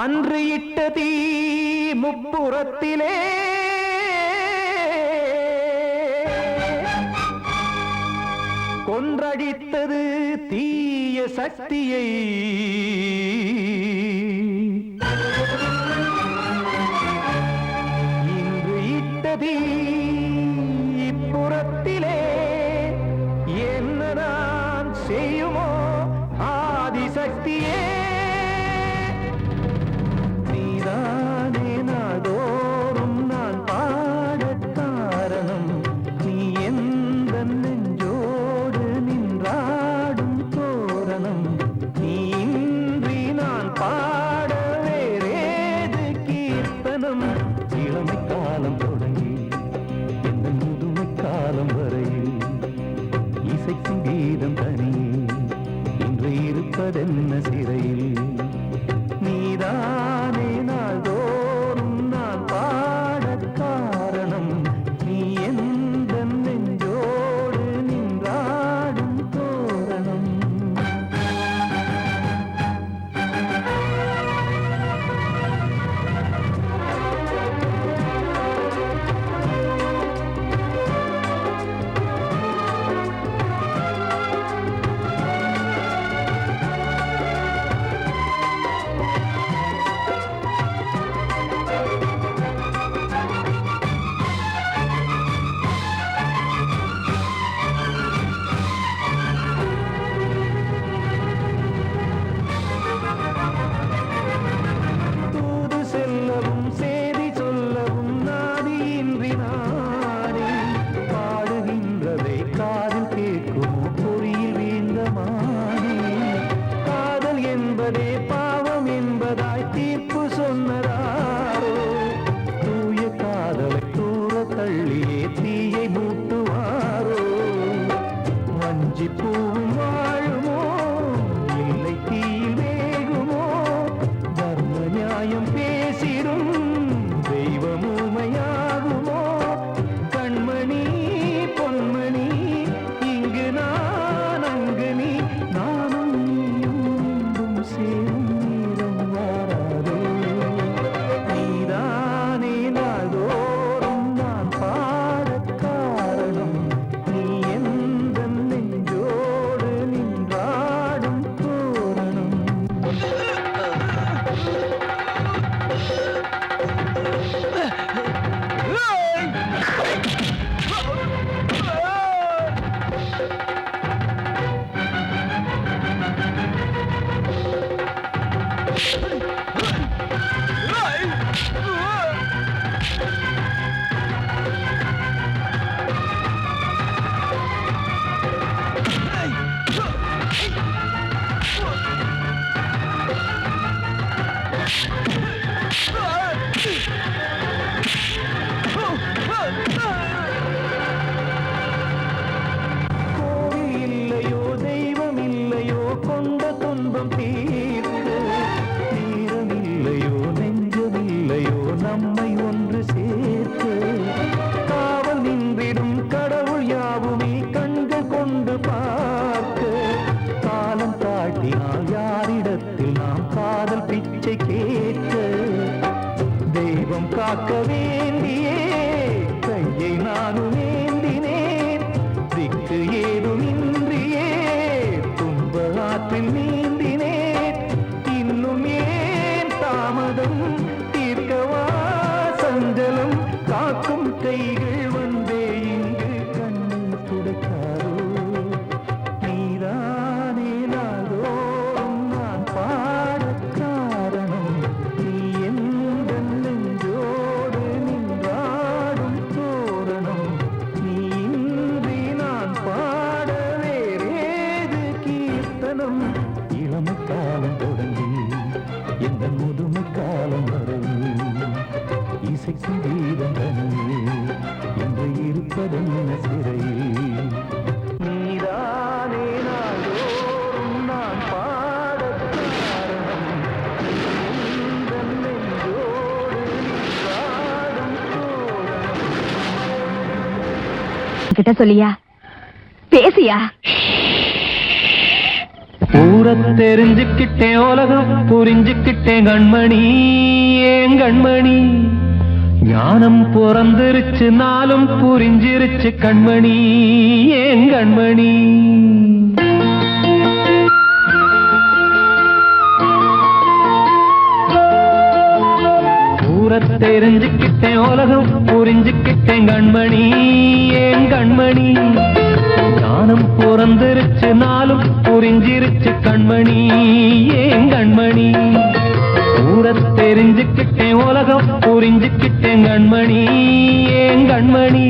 அன்று இட்ட தீ முப்புறத்திலே கொன்றடித்தது தீய சக்தியை. இன்று இட்ட தீ இப்புறத்திலே என்ன நான் செய்யுமோ ஆதிசக்தியே. நீதானே நாடோறும் நான் பாடக் காரணம். நீ எந்த நெஞ்சோடு நின்றாடும் தோரணம். நீ இன்றி நான் பாட வேறேது கீர்த்தனம். இளமை காலம் தொடங்கி எந்த முதுமை காலம் வரையில் இசைக்கும் கீதம் தனியே இன்று இருப்பதென்ன சிறையில். நீதானே நாள்தோறும் நான் பாடக் காரணம். நீ எந்த நெஞ்சோடு நின்றாடும் தோரணம். தூது செல்லவும் சேதி சொல்லவும் நாதியின்றி நானே பாடுகின்றதை காதில் கேட்குமோ பொறியில் வீழ்ந்த மானே. காதல் என்பதே பாவம் என்பதாய் தீர்ப்பு சொன்னதாரோ. தூய காதலை தூர தள்ளியே தீயை மூட்டுவாரோ. வஞ்சி பூவும் வாழுமோ இல்லை தீயில் வேகுமோ. தர்ம நியாயம் பேசிடும் தெய்வம் ஊமையாகுமோ. கண்மணி பொன்மணி இங்கு நான் அங்கு நீ நானும் நீயும் மீண்டும் சேரும் நேரம் வாராதோ. நீதானே நாள்தோறும் நான் பாடக் காரணம். நீ எந்த நெஞ்சோடு நின்றாடும் தோரணம். கோவில் இல்லையோ தெய்வம் இல்லையோ கொண்ட துன்பம் தீர்க்க. நேரம் இல்லையோ நெஞ்சம் இல்லையோ நம்மை ஒன்று சேர்க்க. காவல் நின்றிடும் கடவுள் யாவுமே கண்கள் கொண்டு பார்க்க. காலம் தாட்டினால் யாரிடத்தில் நாம் காதல் பிச்சை கேட்க. தெய்வம் காக்க வேண்டியே கையை நானும் ஏந்தினேன். திக்கு ஏதுமின்றியே துன்ப ஆற்றில் நீந்தினேன். இன்னும் ஏன் தாமதம் தீர்க்கவா சஞ்சலம். காக்கும் கைகள் வந்தே இங்கு கண்ணீர் துடைக்காதோ. நீதானே நாள்தோறும் நான் பாடக் காரணம். நீ எந்த நெஞ்சோடு நின்றாடும் தோரணம். நீ இன்றி நான் பாட வேறேது கீர்த்தனம். இளமை காலம் தொடங்கி எந்த முதுமை காலம் வரையில் இசைக்கும் கீதம் தனியே இன்று இருப்பதென்ன சிறையில். நீதானே நாள்தோறும் நான் பாடக் காரணம். எந்த நெஞ்சோடு நின்றாடும் தோரணம். கிட்ட சொல்லியா பேசியா. ஊரத் தெரிஞ்சுக்கிட்டேன் உலகம் புரிஞ்சுக்கிட்டேன் கண்மணி ஏன் கண்மணி ஞானம் பிறந்திருச்சு நாளும் புரிஞ்சிருச்சு கண்மணி ஏன் கண்மணி ஊரத் தெரிஞ்சுக்கிட்டேன் உலகம் புரிஞ்சுக்கிட்டேன் கண்மணி ஏன் கண்மணி ஞானம் பிறந்திருச்சு நாளும் புரிஞ்சிருச்சு கண்மணி ஏன் கண்மணி ஊரத் தெரிஞ்சுக்கிட்டேன் உலகம் புரிஞ்சுக்கிட்டேன் கண்மணி ஏன் கண்மணி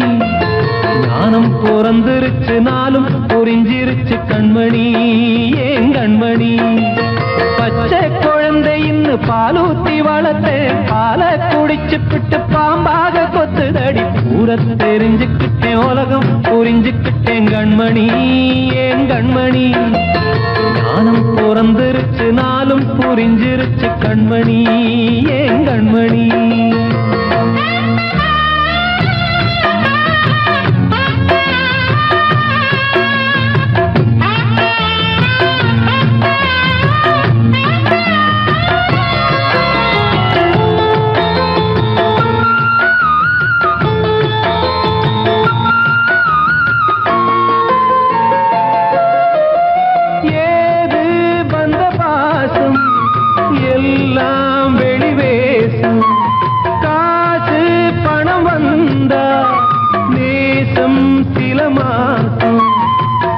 ஞானம் பிறந்திருச்சு நாளும் புரிஞ்சிருச்சு கண்மணி ஏன் கண்மணி பச்சை குழந்தை இன்னும் பாலூத்தி வளர்த்தேன் பாலை குடிச்சு பிட்டு பாம்பாக கொத்துதடி ஊரத் தெரிஞ்சுக்கிட்டேன் உலகம் புரிஞ்சுக்கிட்டேன் கண்மணி ஏன் கண்மணி ஞானம் பிறந்திருச்சு நாளும் புரிஞ்சிருச்சு கண்மணி ஏன் கண்மணி எல்லாம் வெளிவேசம் காசு பணம் வந்தா நேசம் சில மாசம்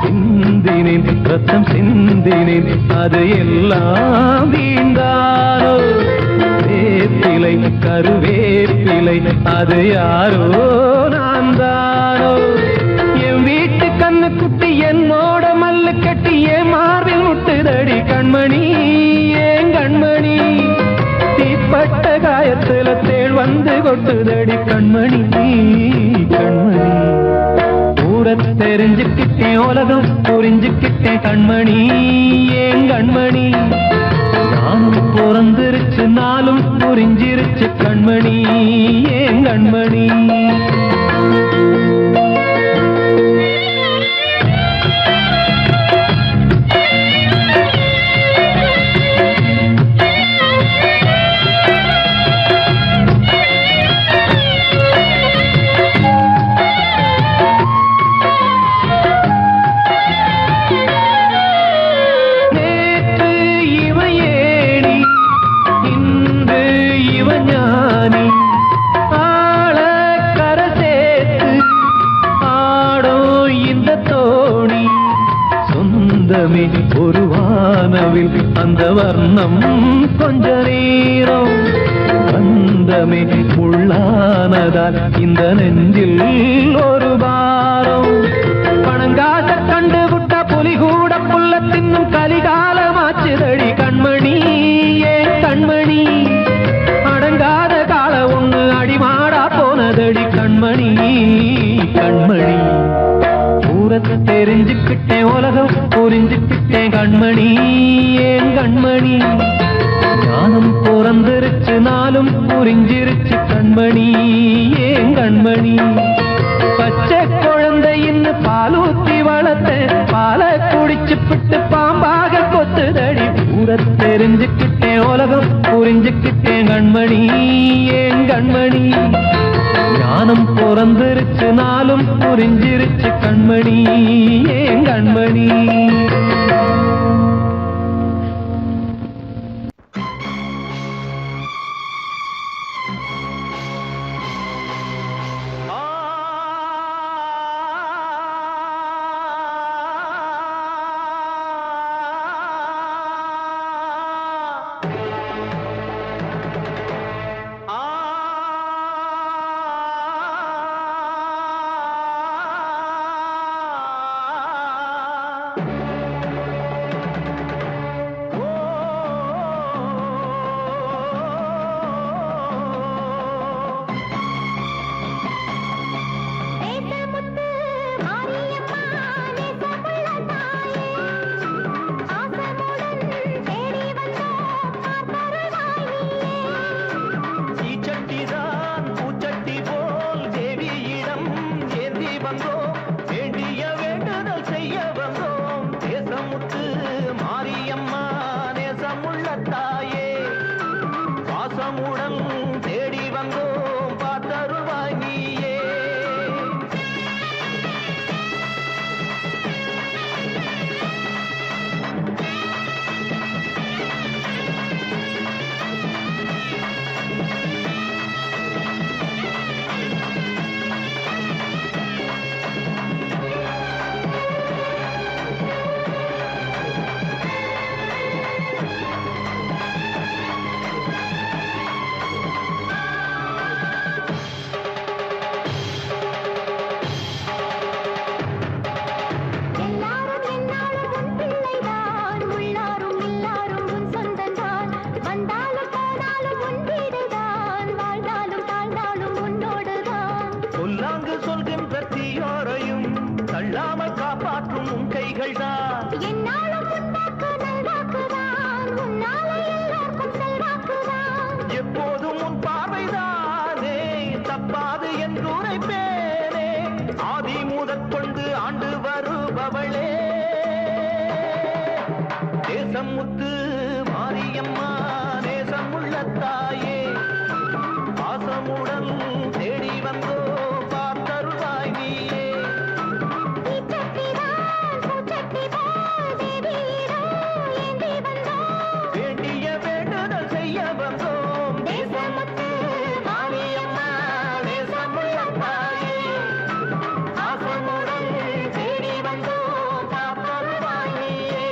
சிந்தினேன் ரத்தம் சிந்தினேன் அது எல்லாம் வீண்டாரோ வேப்பிலை கருவேப்பிலை அது யாரோ நான் தானோ என் வீட்டு கண்ணு குட்டி என்னோட மல்லு கட்டி என் மார்பில் முட்டுதடி கண்மணி ஏன் கண்மணி தீப்பட்ட காயத்துல தேள் வந்து கொட்டுதடி கண்மணி கண்மணி ஊரத் தெரிஞ்சுக்கிட்டேன் உலகம் புரிஞ்சுக்கிட்டேன் கண்மணி ஏன் கண்மணி ஞானம் பிறந்திருச்சு நாளும் புரிஞ்சிருச்சு கண்மணி ஏன் கண்மணி ஒரு வானவில் அந்த வர்ணம் கொஞ்ச நேரம் பந்தமே முள்ளானதால் இந்த நெஞ்சில் ஒரு பாரம் பணங்காட்ட கண்டு விட்ட புலி கூட புல்ல தின்னும் கலிகாலமாச்சுதடி கண்மணி ஏன் கண்மணி அடங்காத கால ஒண்ணு அடிமாடா போனதடி கண்மணி கண்மணி ஊரத் தெரிஞ்சுக்கிட்டேன் உலகம் புரிஞ்சுக்கிட்டேன் கண்மணி ஏன் கண்மணி ஞானம் பிறந்திருச்சு நாளும் புரிஞ்சிருச்சு கண்மணி ஏன் கண்மணி பச்சை குழந்தை இன்னும் பாலூத்தி வளர்த்தேன் பாலை குடிச்சு பிட்டு பாம்பாக கொத்துதடி ஊரத் தெரிஞ்சுக்கிட்டேன் உலகம் புரிஞ்சுக்கிட்டேன் கண்மணி ஏன் கண்மணி ஞானம் பிறந்திருச்சு நாளும் புரிஞ்சிருச்சு கண்மணி ஏன் கண்மணி பொய்கள் தான். என்னாலும் உன்னாக்கு நல்வாக்குதான், உன்னாலே எல்லாருக்கும் செல்வாக்குதான். எப்போதும் உன் பார்வைதானே தப்பாது என்று உரைப்பேனே. ஆதி முதற்கொண்டு ஆண்டு வருபவளே தேசம் முத்து மாரியம்மா, நேசம் உள்ள தாயே, பாசமுடன் தேடி வந்தோ பார்த்தருள்வாய் நீயே. வேண்டிய வேண்டுதல் செய்ய வந்தோம். தேசம் முத்து மாரியம்மா, நேசம் உள்ள தாயே, பாசமுடன் தேடி வந்தோ பார்த்தருள்வாய் நீயே.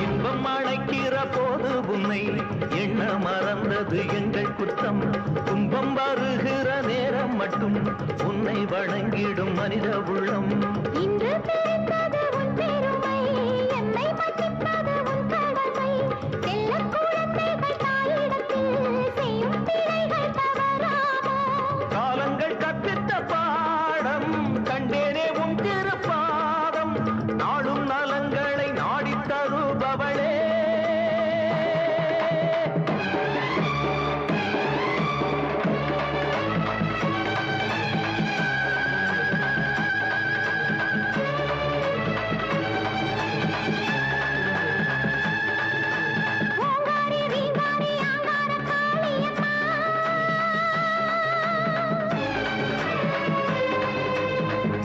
இன்பம் அழைக்கிற போது உன்னை எண்ண மறந்தது எங்கள் குற்றம். துன்பம் வருகிற நேரம் மட்டும் உன்னை வணங்கிடும் மனித உள்ளம். இன்று தெரிந்தது உன் பெருமை, என்னை மன்னிப்பது உன் கடமை. செல்லக் குழந்தைகள் தாயிடத்தில் செய்யும் பிழைகள் தவறாமோ? காலங்கள் கற்பித்த பாடம் கண்டேனே உன் திருப்பாதம். நாடும் நலங்களை நாடித் தருபவளே ஓங்காரி ரீங்காரி ஆங்கார காளியம்மா,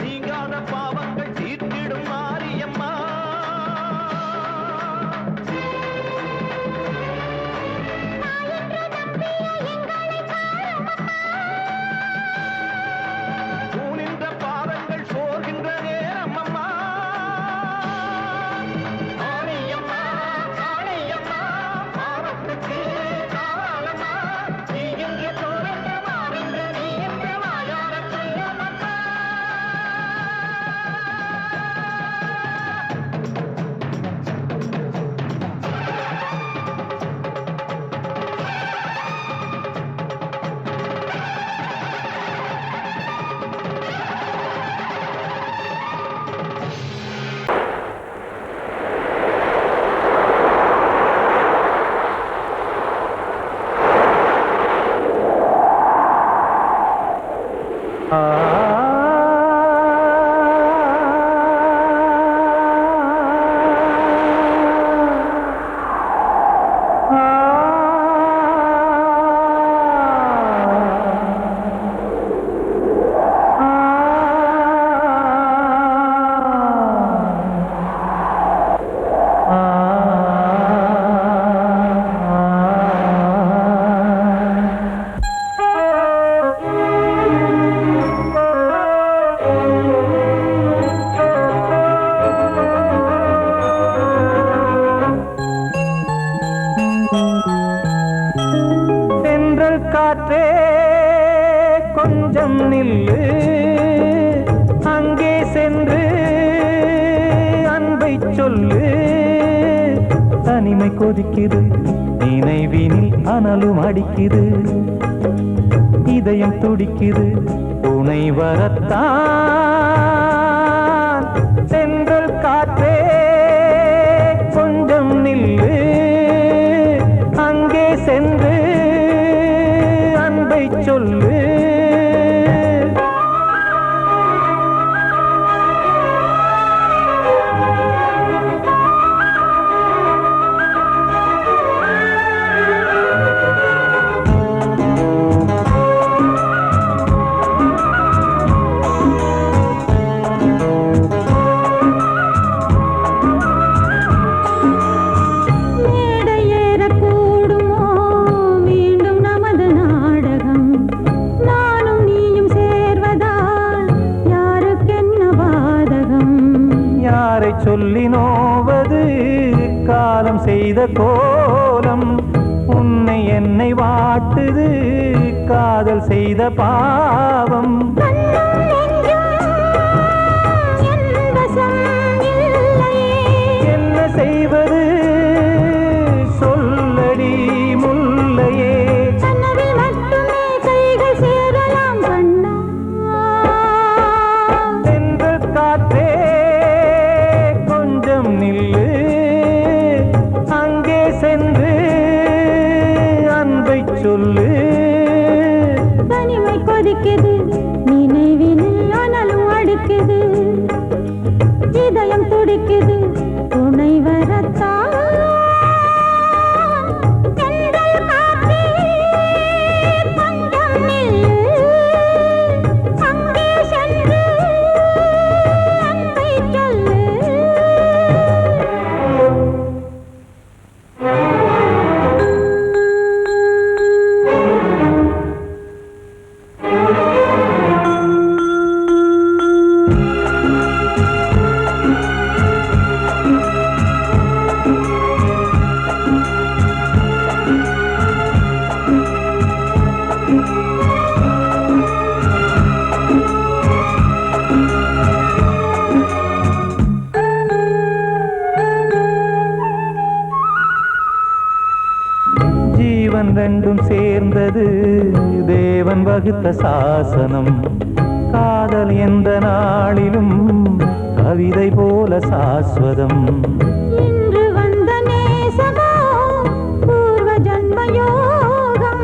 நீங்காத பாவங்கள் தீர்த்திடும் மாரியம்மா. தாயென்று நம்பிய எங்களை பாருமம்மா. தூணின்ற பாதங்கள் சோர்கின்ற நேரம் அம்மா. மாரியம்மா, காளியம்மா, பாவத்துக்கு காலம்மா. நீ என்று தோன்ற மாறின்ற நீ என்று வாயார சொல்லமம்மா. தென்றல் காற்றே கொஞ்சம் நில்லு, அங்கே சென்று அன்பை சொல்லு. தனிமை கொதிக்குது, நினைவினில் அனலும் அடிக்குது. இதயம் துடிக்குது, துணை வரத்தான். தென்றல் காற்றே கொஞ்சம் நில்லு, அங்கே சென்று அன்பை சொல்லு. சொல்லி நோவது காலம் செய்த கோலம் உன்னை என்னை வாட்டுது காதல் செய்த பாவம் என்ன செய்வது சொல்லடி முல்லையே தென்றல் காற்றே கொஞ்சம் நில்லு அங்கே சென்று அன்பை சொல்லு தனிமை கொதிக்குது நினைவினில் ஆனாலும் அடிக்குது இதயம் துடிக்குது துணை வரத்தான் தென்றல் காற்றே கொஞ்சம் நில்லு அங்கே சென்று அன்பை சொல்லு ஜீவன் ரெண்டும் சேர்ந்தது தேவன் வகுத்த சாசனம் காதல் எந்த நாளிலும் கவிதை போல சாஸ்வதம் இன்று வந்த நேசமோ பூர்வ ஜன்ம யோகம்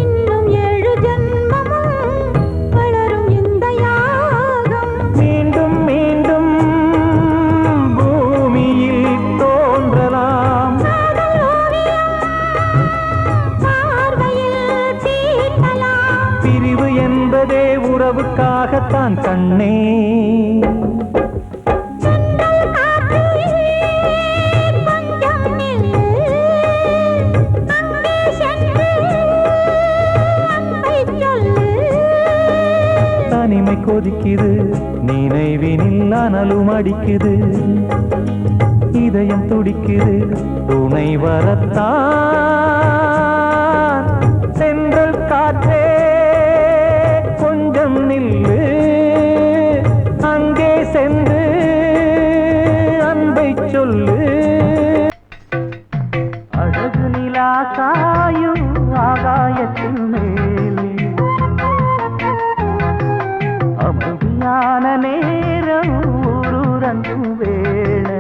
இன்னும் 7 ஜன்மமும் வளரும் இந்த யாகம் மீண்டும் மீண்டும் பூமியில் தோன்றலாம் காதல் ஓவியம் பார்வையில் தீட்டலாம் பிரிவு என்பதே உறவுக்காகத்தான் கண்ணே தென்றல் காற்றே கொஞ்சம் நில்லு அங்கே சென்று அன்பை சொல்லு தனிமை கொதிக்குது நினைவினில் அனலும் அடிக்குது இதயம் துடிக்குது துணை வரத்தான் தென்றல் காற்றே கொஞ்சம் நில்லு அங்கே சென்று அன்பை சொல்லு அழகு நிலா காயும் ஆகாயத்தின் மேலே அமைதியான நேரம் ஊரூரங்கும் வேளை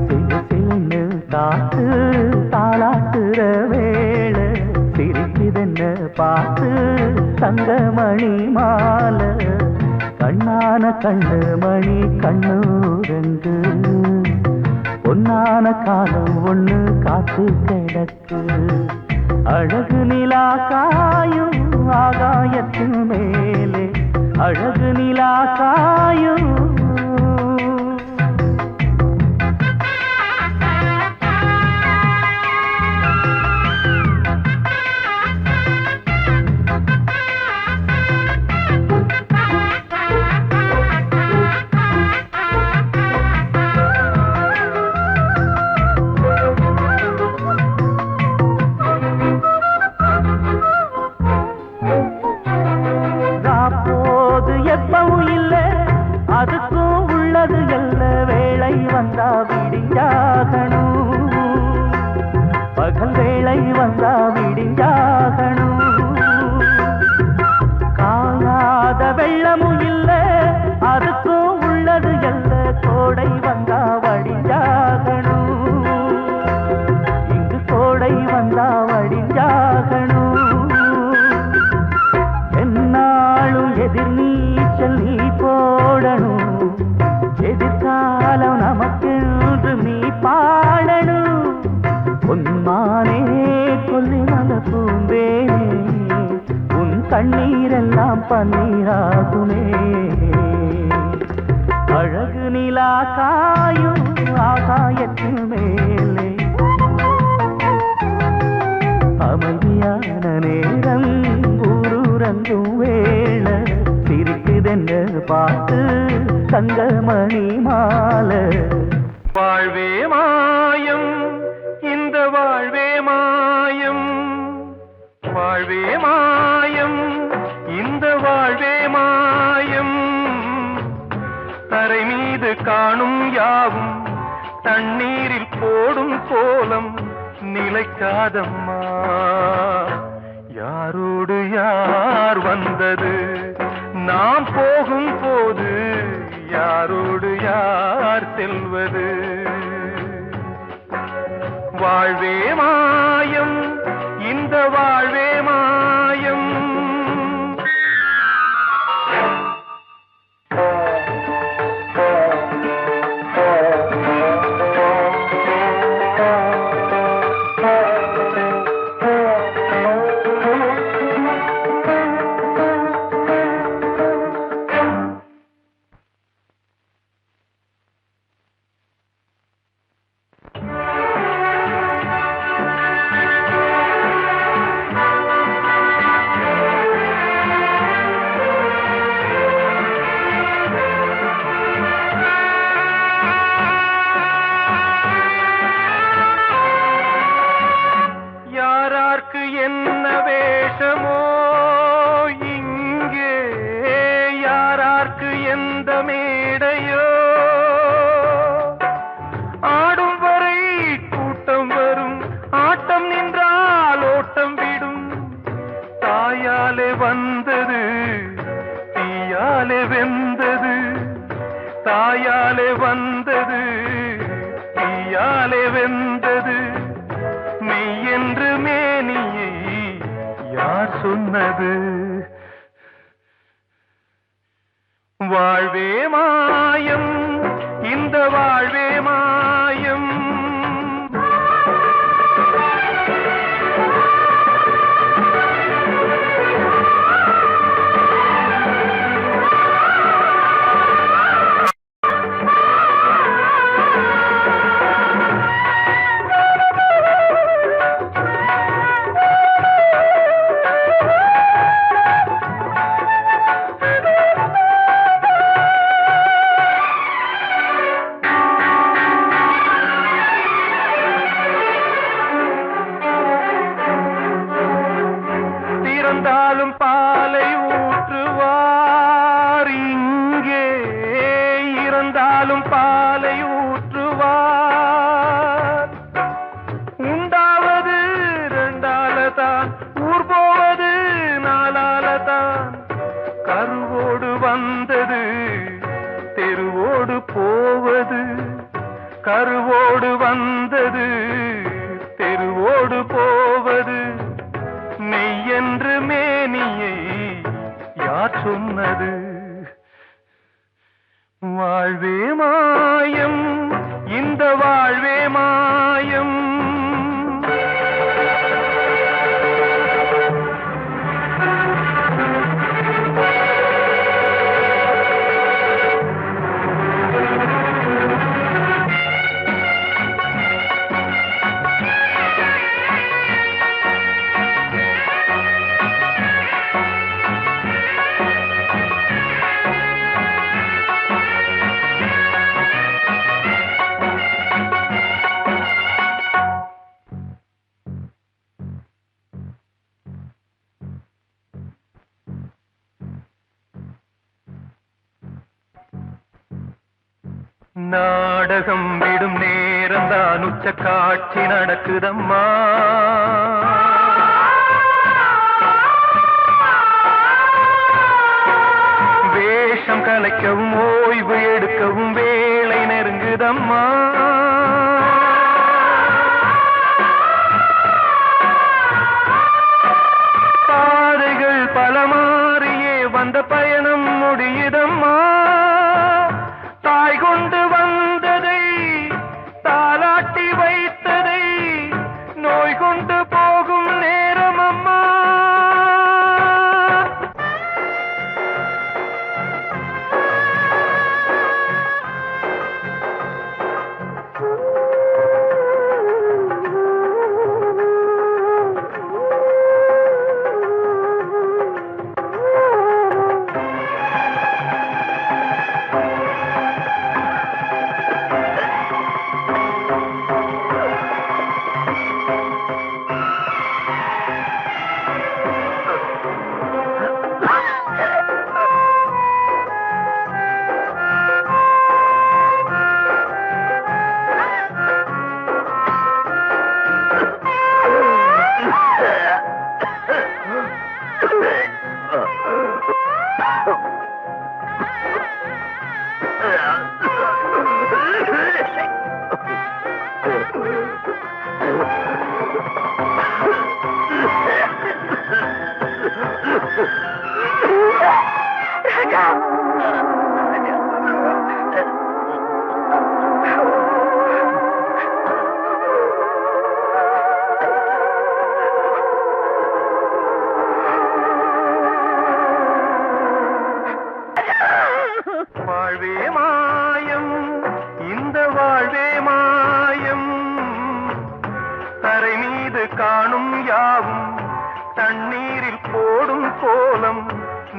சிறு காத்து தாளாட்டுற வேளை சிரிக்குதென்ன பார்த்து தங்கமணி மாலை கண்ணான கண்ணு மணி கண்ணூரங்கு பொன்னான காலம் ஒண்ணு காத்து கிடக்கு அழகு நிலா காயும் ஆகாயத்தின் மேலே அழகு நிலா காயும் போது எப்பவும் இல்ல அதுக்கும் உள்ளது எல்ல வேளை வந்தா விடிஞ்சாகணும் பகல் வேளை வந்தா விடிஞ்சாகணும் காணாத வெள்ளமும் இல்ல அதுக்கும் உள்ளது எல்ல கோடை வந்தா வடிஞ்சாகணும் இங்கு கோடை வந்தா வடிஞ்சாகணும் என்னாலும் எதிர் நீச்சல் நீ போடணும் எதிர்காலம் நமக்கென்று நீ பாடணும் பொன்மானே கொல்லிமல பூந்தேனே உன் கண்ணீரெல்லாம் பன்னீராகுமே அழகு நிலா காயும் ஆகாயத்தின் மேலே அமைதியான நேரம் ஊரூரங்கும் வேளை சிரிக்குதென்ன பார்த்து தங்கமணி மாலை காணும் யாவும் தண்ணீரில் போடும் கோலம் நிலைக்காதம்மா. யாரோடு யார் வந்தது நாம் போகும் போது, யாரோடு யார் செல்வது? வாழ்வே மாயம், இந்த வாழ்வே மாயம். என்ன வேஷமோ இங்கே, யாரார்க்கு எந்த மேடையோ, ஆடும் வரை கூட்டம் வரும், ஆட்டம் நின்றால் ஓட்டம் விடும். தாயாலே வந்தது தீயாலே வெந்தது, தாயாலே வந்தது தீயாலே வெந்தது. மெய் என்று மேனியை யார் சொன்னது? வாழ்வே மாயம், இந்த வாழ்வே மாயம். இறந்தாலும் பாலை ஊற்றுவார் இங்கே, இறந்தாலும் பாலை ஊற்றுவார். உண்டாவது ரெண்டாலதான், ஊர் போவது நாலாலதான். கருவோடு வந்தது தெருவோடு போவது, கருவோடு வந்தது தெருவோடு போவது. மெய் என்று மேனியை யார் சொன்னது? வாழ்வே மாயம், இந்த வாழ்வே மாயம். நாடகம் விடும் நேரம்தான் உச்ச காட்சி நடக்குதம்மா. வேஷம் கலைக்கவும் ஓய்வு எடுக்கவும் வேளை நெருங்குதம்மா. பாதைகள் பல மாறியே வந்த பயணம் முடியுதம்மா. தாய் கொண்டு வந்ததை தாலாட்டி வைத்ததை நோய் கொண்டு போகும் நேரம் அம்மா.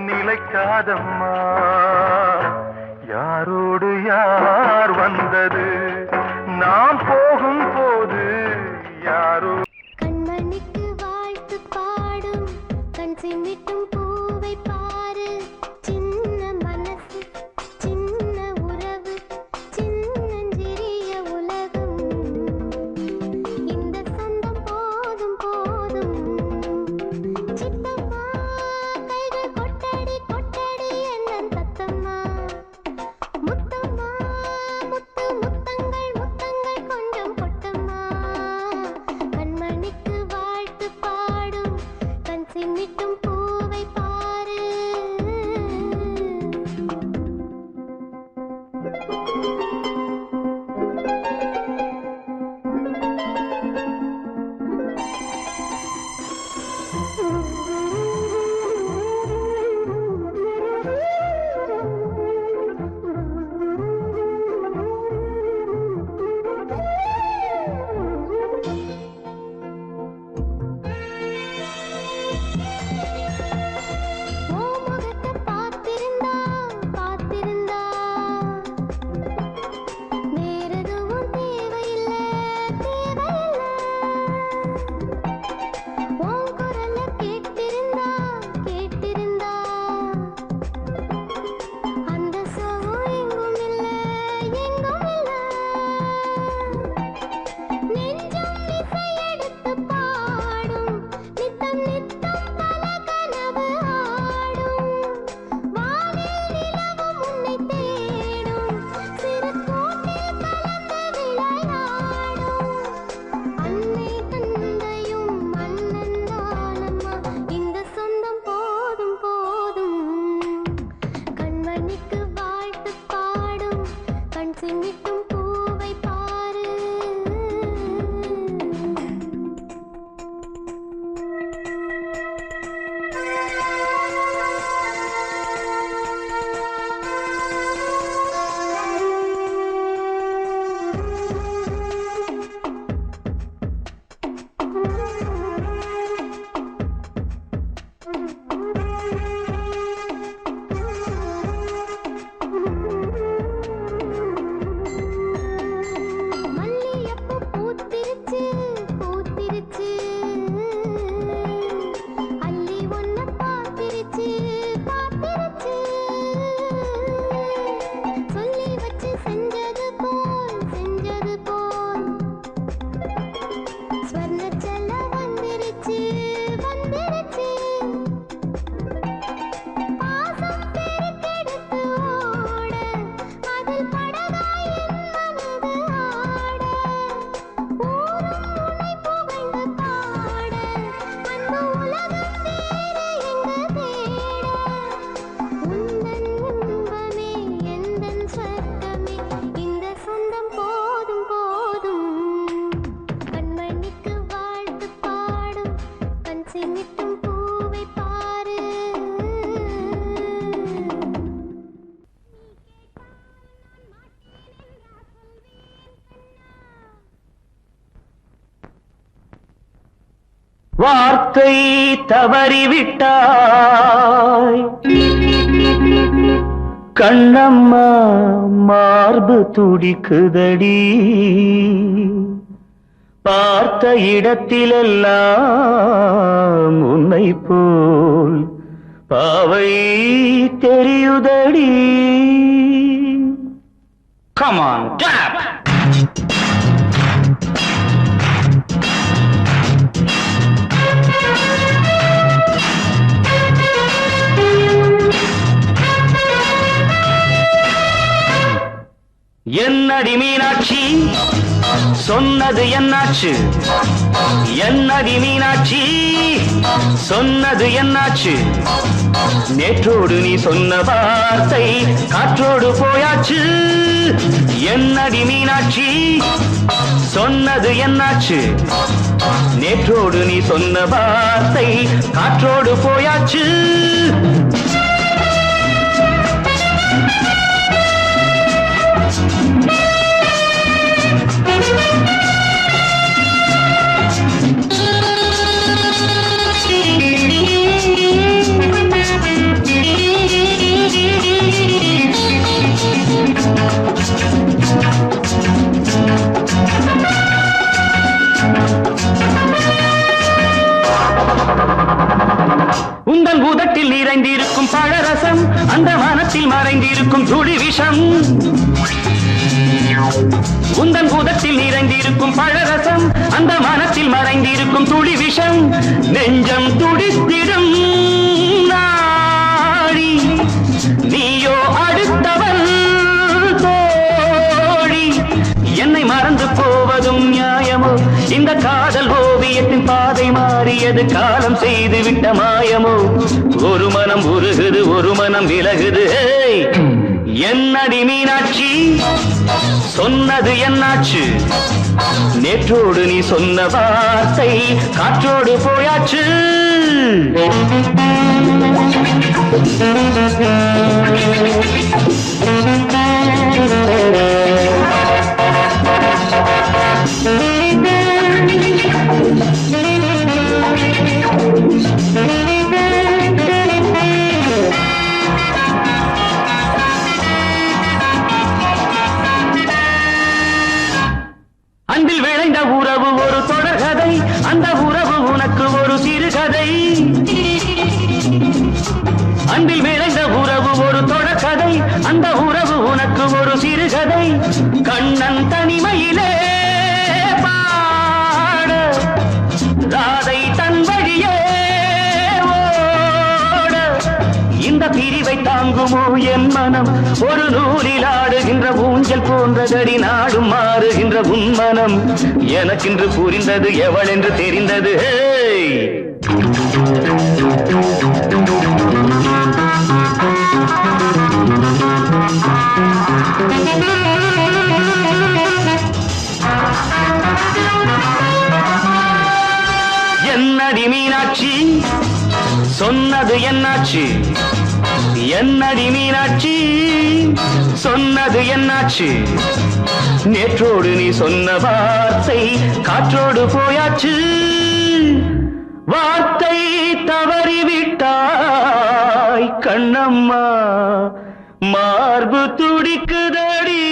நிலைக்காதம்மா. யாரோடு யார் வந்தது நாம் போகும் போது யாரோ. கண்மணிக்கு வாழ்த்து பாடும் கண் சிமிட்டும் பூவை பாரு. சின்ன மனசு சின்ன உறவு சின்னஞ்சிறிய உலகம். இந்த சொந்தம் போதும் போதும். சித்தம்மா கைகள் கொட்டடி கொட்டடி என்னன் தத்தம்மா. முத்தம்மா முத்து முத்தங்கள் முத்தங்கள் கொஞ்சம் கொட்டம்மா. கண்மணிக்கு வாழ்த்து பாடும் கண் சிமிட்டும் பூவை பாரு. ஓ முகத்தை பார்த்திருந்தா பார்த்திருந்தா வேறெதுவும் தேவையில்லை தேவையில்லை. உன் குரலை கேட்டிருந்தா கேட்டிருந்தா அந்த சுகம் எங்கும் இல்லை எங்கும் இல்லை. நெஞ்சம் இசை எடுத்து பாடும் நித்தம் நித்தம் பல கனவு ஆடும். வானில் நிலவும் உன்னை தேடும் சிறு கூட்டில் கலந்து விளையாடும். அன்னை தந்தையும் அண்ணன் தானம்மா. இந்த சொந்தம் போதும் போதும். கண்மணிக்கு வாழ்த்து பாடும் கண் சிமிட்டும் பூவை பாரு. மல்லியப்பூ பூத்திருச்சு பூத்திருச்சு. அள்ளி ஒன்ன பார்த்திருச்சு பார்த்திருச்சு. சொல்லி வச்சு செஞ்சது போல் செஞ்சது போல். ஸ்வர்ணச்சல வந்துருச்சு வந்துருச்சு. பாசம் பெருக்கெடுத்து ஓட அதில் படகாய் என் மனது ஆட. ஊரும் உன்னை புகழ்ந்து பாட அன்பு உலகம் வேறு எங்கு தேட. உந்தன் இன்பமே எந்தன் சொர்க்கமே இந்த சொந்தம் போதும் போதும். கண்மணிக்கு வாழ்த்து பாடும் கண் சிமிட்டும் பூவை பாரு. வார்த்தை தவறிவிட்டாய் கண்ணம்மா மார்பு துடிக்குதடி. பார்த்த இடத்திலெல்லாம் உன்னை போல் பாவை தெரியுதடி. Come on, clap! என்னடி மீனாட்சி சொன்னது என்னாச்சு? என்னடி மீனாட்சி சொன்னது என்னாச்சு? நேற்றோடு நீ சொன்ன வார்த்தை காற்றோடு போயாச்சு. என்னடி மீனாட்சி சொன்னது என்னாச்சு? நேற்றோடு நீ சொன்ன வார்த்தை காற்றோடு போயாச்சு. நிறைந்திருக்கும் பழரசம் அந்த மனத்தில் மறைந்திருக்கும் துளி விஷம் உந்தன் பூதத்தில் நிறைந்திருக்கும் பழரசம் அந்த மனத்தில் மறைந்திருக்கும் துளி விஷம் நெஞ்சம் துடித்திடும் நாடி நீயோ அடுத்தவன் தோழி என்னை மறந்து போவதும் நியாயமோ இந்த காதல் ஓவியத்தின் பாதை மாறியது காலம் செய்து விட்ட மாயமோ ஒரு மனம் உருகுது ஒரு மனம் விலகுது என்னடி மீனாட்சி சொன்னது என்னாச்சு நேற்றோடு நீ சொன்ன வார்த்தை காற்றோடு போயாச்சு அன்பில் விளைந்த உறவு ஒரு தொடர்கதை அந்த உறவு உனக்கு ஒரு சிறுகதை அன்பில் விளைந்த உறவு ஒரு தொடர்கதை அந்த உறவு உனக்கு ஒரு சிறுகதை கண்ணன் தனிமையிலே பாட ராதை தன் வழியே ஓட இந்த பிரிவை தாங்குமோ என் மனம் ஒரு நூலில் ஆடுகின்ற ஊஞ்சல் போன்றதடி நாடும் மாறுகின்ற உன்மனம் எனக்கென்று புரிந்தது எவள் என்று தெரிந்தது என்னடி மீனாட்சி சொன்னது என்னாச்சு என்னடி மீனாட்சி சொன்னது என்னாச்சு நேற்றோடு நீ சொன்ன வார்த்தை காற்றோடு போயாச்சு வார்த்தை தவறிவிட்டாய் கண்ணம்மா மார்பு துடிக்குதடி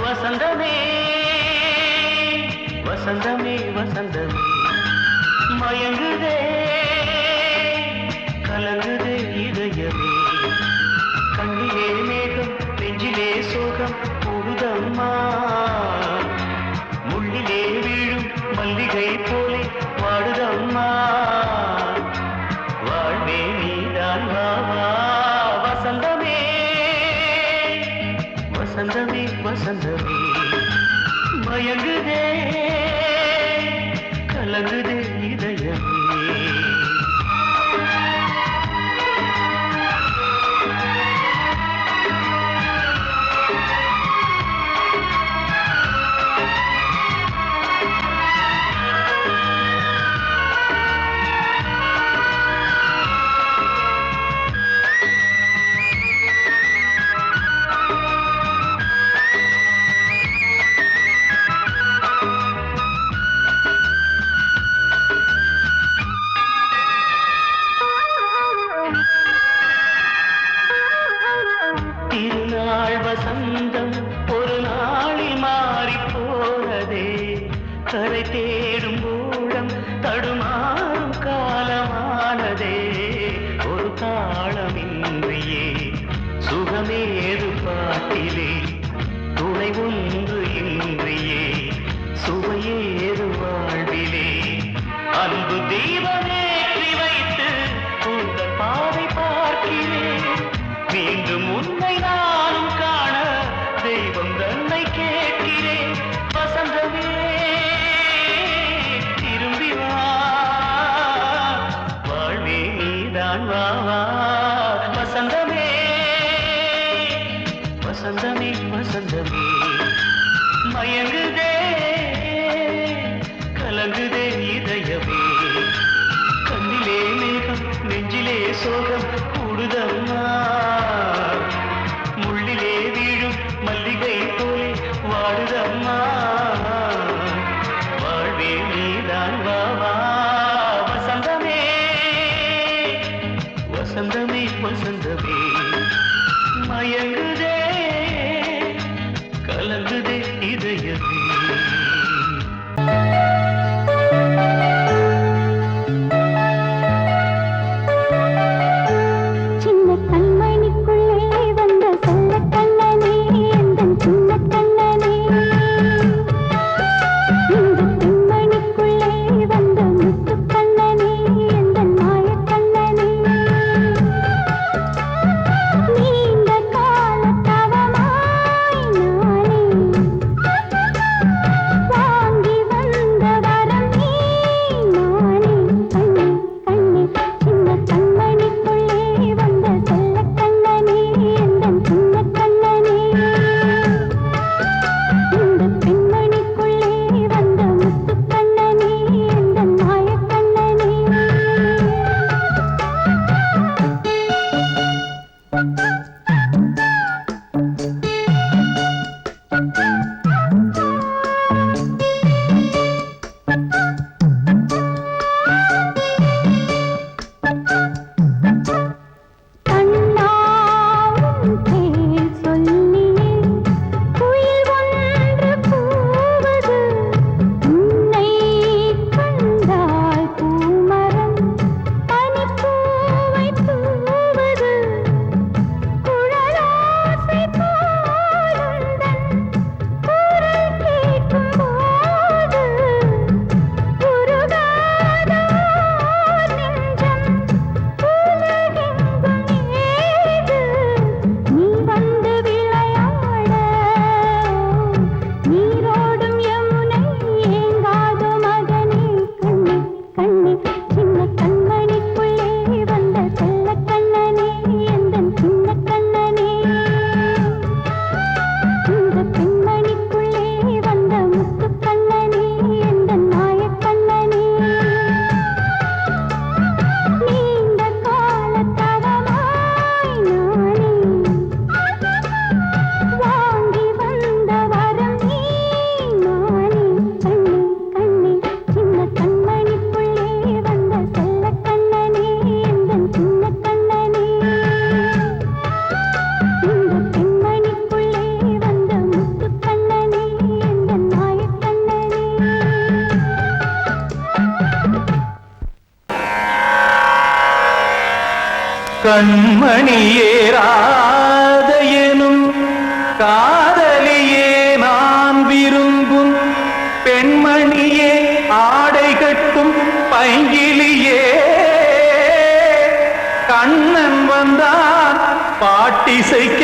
வசந்தமே வசந்தமே வசந்தமே மயங்குதே கலங்குதே இதயமே கண்ணிலே மேகம் நெஞ்சிலே சோகம் புகுதம்மா முள்ளிலே வீழும் மல்லிகை போலே வாடுதம்மா வாழ்வே நீதான் வாவா வசந்தமே வசந்தமே வசந்தமே மயங்குதே கலங்குதே இதயமே திருநாள் வசந்தம் ஒரு நாளில் மாறி போனதே கரை தேடும் ஊழம் தடுமாறும் காலமானதே ஒரு தாளமின்றியே சுகமேது பாட்டிலே துணை ஒன்று இன்றியே சுவையேது வாழ்விலே அன்பு தீபமேற்றி வைத்து உங்கள் பாதை பார்க்கிறேன் மீண்டும் உன்னை நானும் காண தெய்வம் தன்னை கேட்கிறேன் வசந்தமே திரும்பி வா வாழ்வே நீதான் வா வா வசந்தமே வசந்தமே வசந்தமே மயங்குதே கலங்குதே இதயமே கண்ணிலே மேகம் நெஞ்சிலே சோகம் கூடுதம்மா முள்ளிலே வீழும் மல்லிகை போலே வாடுதம்மா வாழ்வே நீதான் வாவா வசந்தமே வசந்தமே வசந்தமே மயங்குதே கலங்குதே இதயமே கண்மணியேராதையனும் காதலியே நான் விரும்பும் பெண்மணியே ஆடை கட்டும் பைங்கிலியே கண்ணன் வந்தான் பாட்டிசைக்க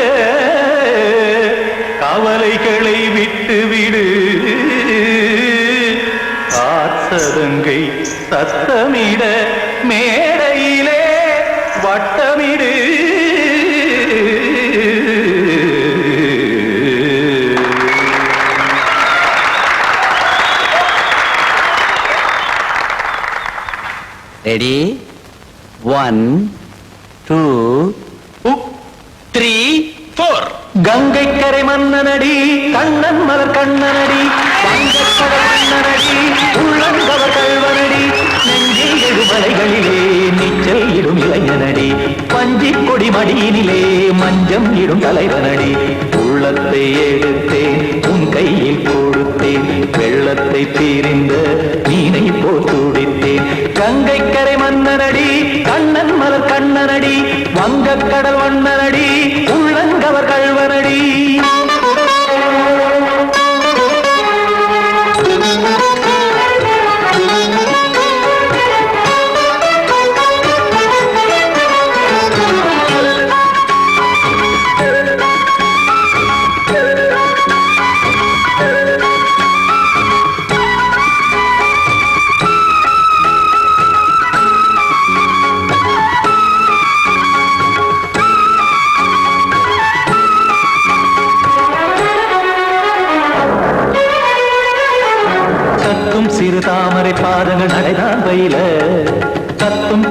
கவலைகளை விட்டுவிடு காத்ததங்கை சத்தமிட மேடையிலே வட்டமிடு ரெடி 1 2 3 4 கங்கை கரை மன்னனடி கண்ணன் மலர் கண்ணனடி வங்கக்கடல் மன்னனடி உள்ளங்கவர் கல்வனடி நெஞ்சில் எழுமலைகளிலே நீச்சல் இடும் இளைஞனடி பஞ்சிக் கொடி மடியினிலே மஞ்சம் இடும் தலைவனடி உள்ளத்தை எடுத்தேன் உன் கையில் கொடுத்தேன் வெள்ளத்தை தீரிந்த மீனை போல் துடித்தேன் கங்கை கரை மன்னனடி கண்ணன் மலர் கண்ணனடி வங்கக்கடல் வண்ணனடி உள்ளங்கவர் கல்வனடி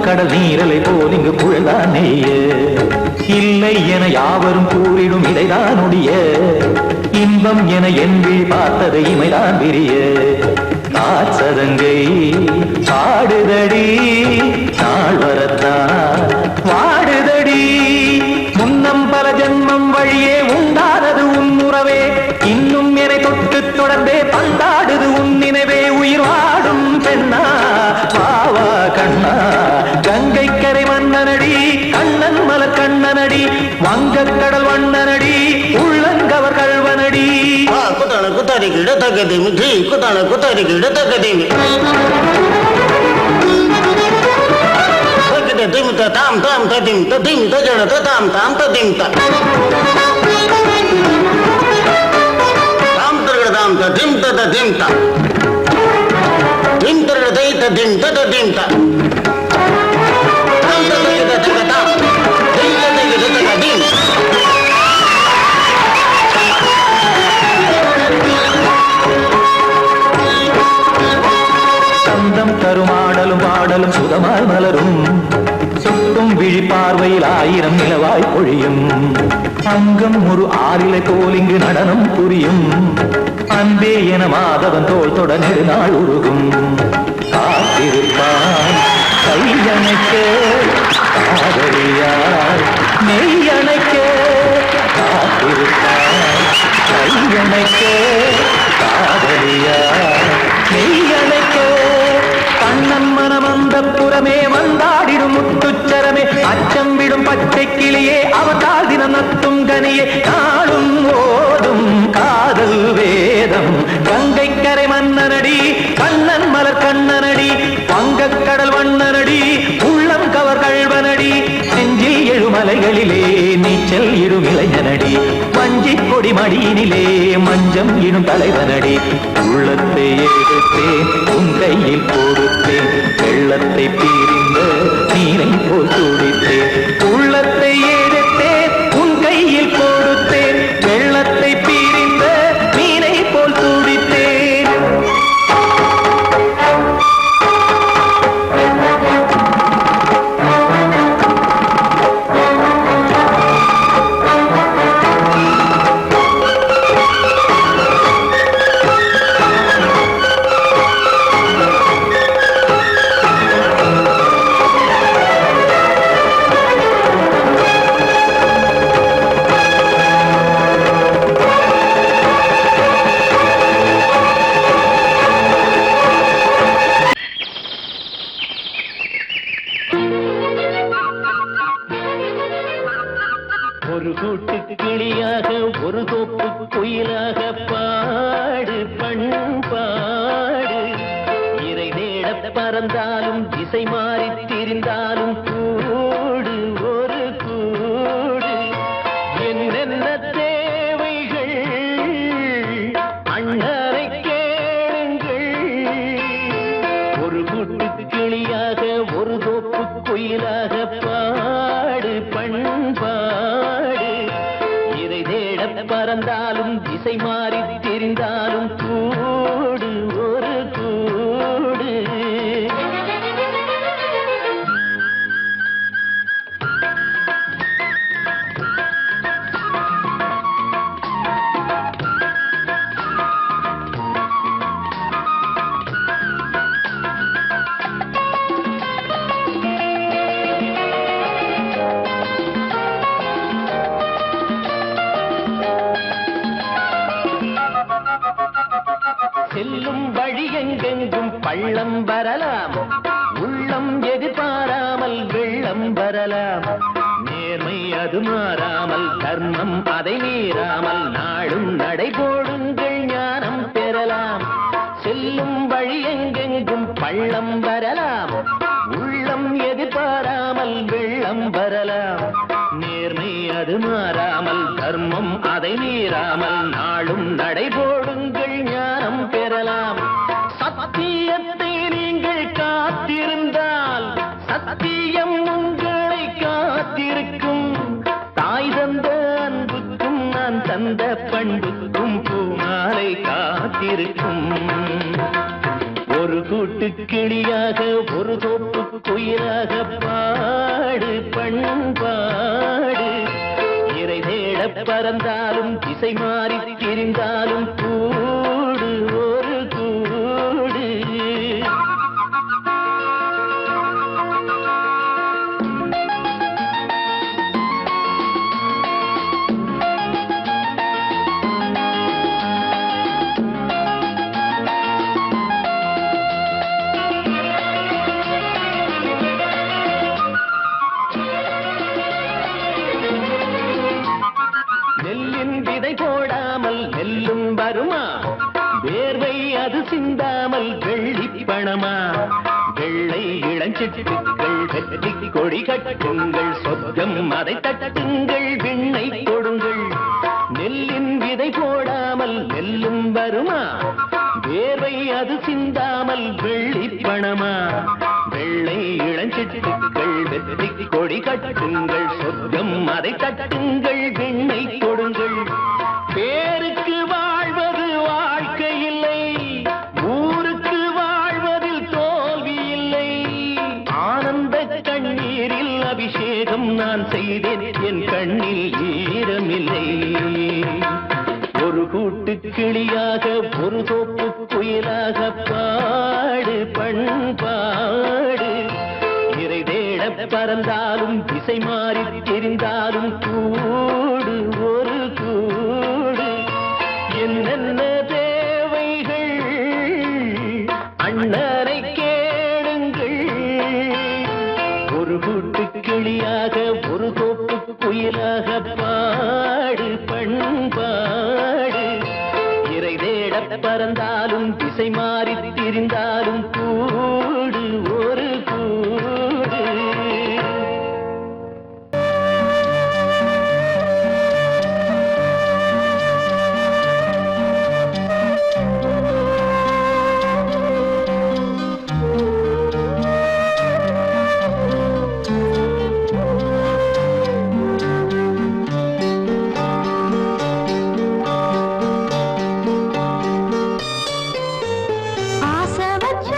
கடல் நீரலை போல் இங்கு புழல்தான் நெய்ய இல்லை என யாவரும் கூறிடும் இதைதான் உடைய இன்பம் என என்பி பார்த்தது இமைதான் விரிய காச்சதங்கை பாடுதடி நாள் வரத்தான் வாடுதடி முன்னம் பல ஜென்மம் வழியே உண்டானது உன் உறவே இன்னும் என்னை தொட்டு தொடர்ந்தே பந்தாடுது உன் நினைவே உயிர் வாடும் பெண்ணா பாவா கண்ணா கங்கை கரை மன்னனடி கண்ணன் மலர் கண்ணனடி வங்கக் கடல் வண்ணனடி உள்ளங்கவர் கல்வனடி குத்தான குத்தாரி கிட தகதிமி ஜி குத்தான குத்தாரி கிட தகதிமி திம் தாம் தாம் ததிம் ததிம் தஜன தாம் தாம் ததிம் தாம் தரகட தாம் ததிம் ததிம் தாம் திம் தரகட தை ததிம் ததிம் தாம் தாம் ததிம் ததிம் தாம் திம் ததிம் ததிம் சந்தம் தருமாடலும் பாடலும் சுதமாய் மலரும் சுட்டும் விழி பார்வையில் ஆயிரம் நிலவாய் பொழியும் அங்கம் ஒரு ஆறிலை போல் இங்கு நடனம் புரியும் அன்பே என மாதவன் தோள் தொட நெடுநாள் உருகும் காத்திருப்பான் கையணைக்க காதலியார் மெய்யணைக்க காத்திருப்பான் கையணைக்க காதலியார் மெய்யணைக்க கண்ணன் மனம் அந்த புறமே வந்தாடிடும் முத்துச்சரமே அச்சம் விடும் பச்சை கிளியே அவதால் தினம் நத்தும் கனியே நாளும் ஓதும் காதல் வேதம் கங்கை கரை மன்னனடி கண்ணன் மலர் கண்ணனடி வங்கக் கடல் வண்ணனடி உள்ளம் கவர் கழ்வனடி நெஞ்சில் எழுமலைகளிலே நீச்சல் இடும் இளைஞனடி வஞ்சி கொடி மடியினிலே மஞ்சம் இடும் தலைவனடி உள்ளத்தை எடுத்தேன் உன் கையில் கொடுத்தேன் வெள்ளத்தை பிரிந்த நீரை போல் துடித்தேன் உள்ளத்தை எடுத்தேன் உன் கையில் கொடுத்தேன் வெள்ளத்தை பிரிந்த நீரை போல் துடித்தேன் ஒரு கூட்டு கிளியாக ஒரு தோப்பு குயிலாக பாடு பண்பாடு இறை தேட பறந்தாலும் திசை மாறி திரிந்தாலும் கூடு ஒரு கூடு என்னென்ன தேவைகள் அண்ணரை கேளுங்கள் ஒரு கூட்டு கிளியாக ஒரு தோப்பு குயிலாக பாடு பண்பாடு இதை தேட பறந்தாலும் திசை மாறி தெரிந்தாலும் கூடு ஒரு கூடு செல்லும் வழி எங்கெங்கும் பள்ளம் வரலாம் உள்ளம் எதிர்பாராமல் வெள்ளம் வரலாம் நேர்மை அது மாறாமல் தர்மம் அதை மீறாமல் நாளும் நடைபோடுங்கள் ஞானம் பெறலாம் செல்லும் வழி எங்கெங்கும் பள்ளம் வரலாம் உள்ளம் எதிர்பாராமல் வெள்ளம் வரலாம் நேர்மை அது மாறாமல் தர்மம் அதை மீறாமல் நாளும் நடைபோடுங்கள் ஞானம் பெறலாம் சத்தியத்தை நீங்கள் காத்திருந்தால் சத்தியம் உங்களை காத்திருக்கும் தாய் தந்த அன்புக்கும் நான் தந்த பண்புக்கும் பூமாலை காத்திருக்கும் ஒரு கூட்டு கிளியாக ஒரு தோப்பு குயிலாக பாடு பண்பாடு இறை தேட பறந்தாலும் திசை மாறி திரிந்தாலும் கூடு ஒரு கூடு நெல்லின் விதை போடாமல் நெல்லும் வருமா வேர்வை அது சிந்தாமல் வெள்ளி பணமா வெள்ளை இளஞ்சிட்டுக்கள் வெற்றி கொடி கட்டுங்கள் சொர்க்கம் அதை தட்டுங்கள் விண்ணை கொடுங்கள் நெல்லின் விதை போடாமல் நெல்லும் வருமா வேர்வை அது சிந்தாமல் வெள்ளி பணமா வெள்ளை இளஞ்சிட்டுக்கள் வெற்றி கொடி கட்டுங்கள் சொர்க்கம் அதை தட்டுங்கள் விண்ணை கொடுங்கள் பேருக்கு வாழ்வது வாழ்க்கை இல்லை ஊருக்கு வாழ்வதில் தோல்வி இல்லை ஆனந்த கண்ணீரில் அபிஷேகம் நான் செய்தேன் என் கண்ணில் ஈரமில்லை ஒரு கூட்டு கிளியாக ஒரு தோப்பு குயிலாக பாடு பண்பாடு இறை தேட பறந்தாலும் திசை மாறி தெரிந்தாலும் கூடு ஒரு கூடு என்னென்ன தேவைகள் அண்ணனை கேளுங்கள் ஒரு கூட்டு கிளியாக ஒரு தோப்பு குயிலாக பாடு பண்பாடு இறை தேட பறந்தாலும் திசை மாறி திரிந்தாலும் கூடு ஒரு கூடு ஆசை வச்ச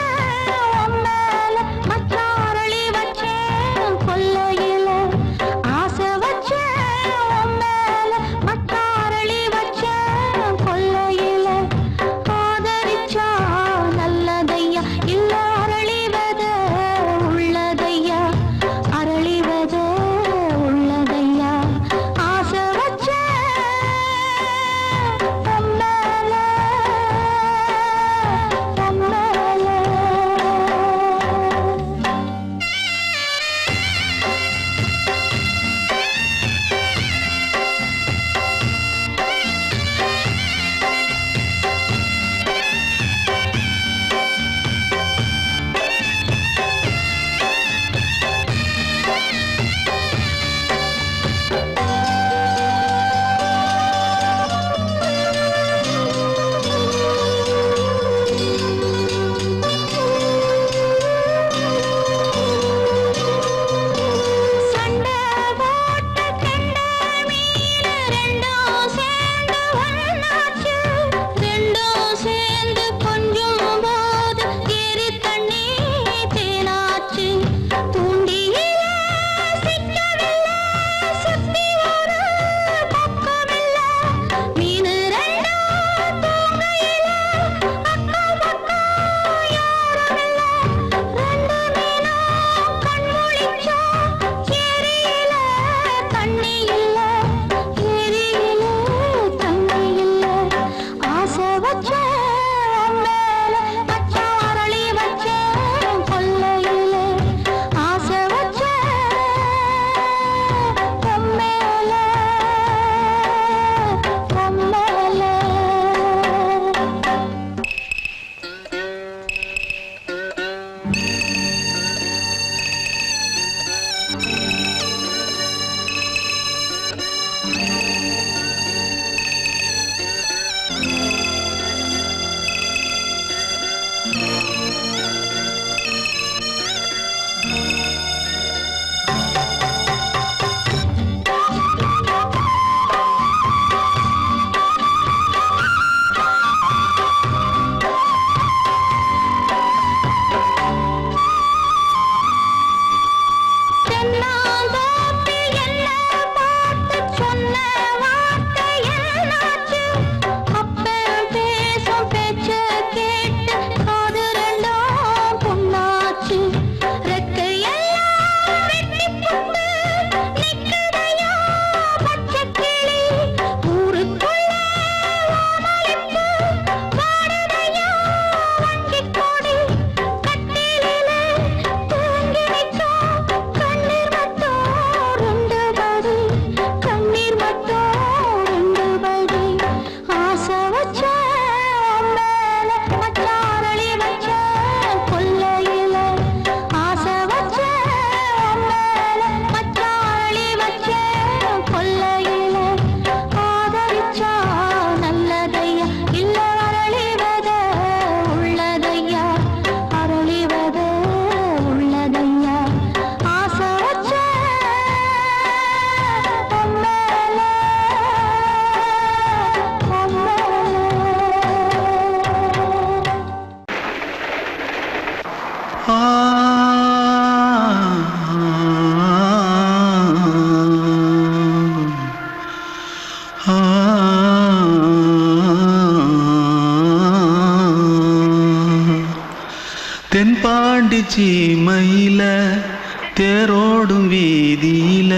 தேரோடும் வீதியில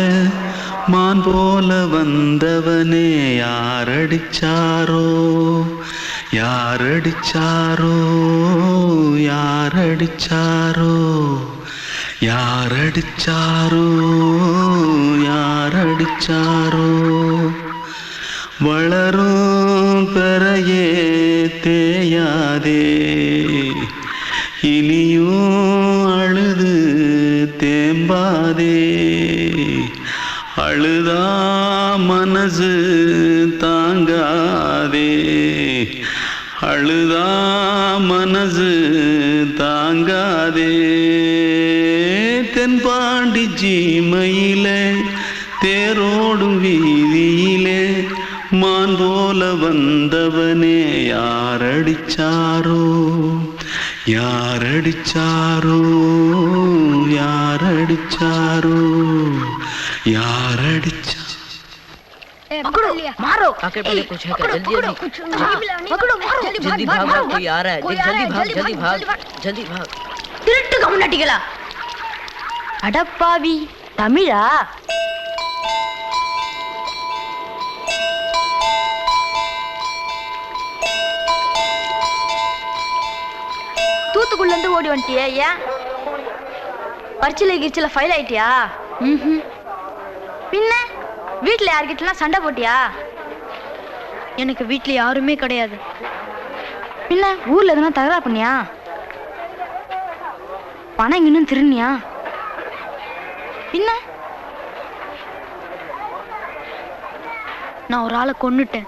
மான் போல வந்தவனே யாரடிச்சாரோ யாரடிச்சாரோ யாரடிச்சாரோ யாரடிச்சாரோ யாரடிச்சாரோ வளரும் பெறையே தேயாதே இனியும் அழுது தேம்பாதே அழுதா மனசு தாங்காதே அழுதா மனசு தாங்காதே தென்பாண்டி சீமையிலே தேரோடும் வீதியிலே மான் போல வந்தவனே யாரடிச்சாரோ யாரடிச்சாரோ யாரடிச்சாரோ யாரடிச்சா पकड़ो मारो आके पहले कुछ है क्या जल्दी जल्दी पकड़ो मारो जल्दी भाग भाग कोई आ रहा है जल्दी भाग जल्दी भाग திருட்டு கம்முனட்டிகளா அடப்பாவி தமிழா தூத்துக்குள்ள இருந்து ஓடி வந்துட்டியா ஏன் பரிச்சையில கிரிச்சில ஃபைல் ஆயிட்டியா பின்ன வீட்டுல யார்கிட்டலாம் சண்டை போட்டியா எனக்கு வீட்டுல யாருமே கிடையாது பின்ன ஊர்ல எதுனா தகராறு பண்ணியா பணம் இன்னும் திருநியா பின்ன நான் ஒரு ஆளை கொன்னுட்டேன்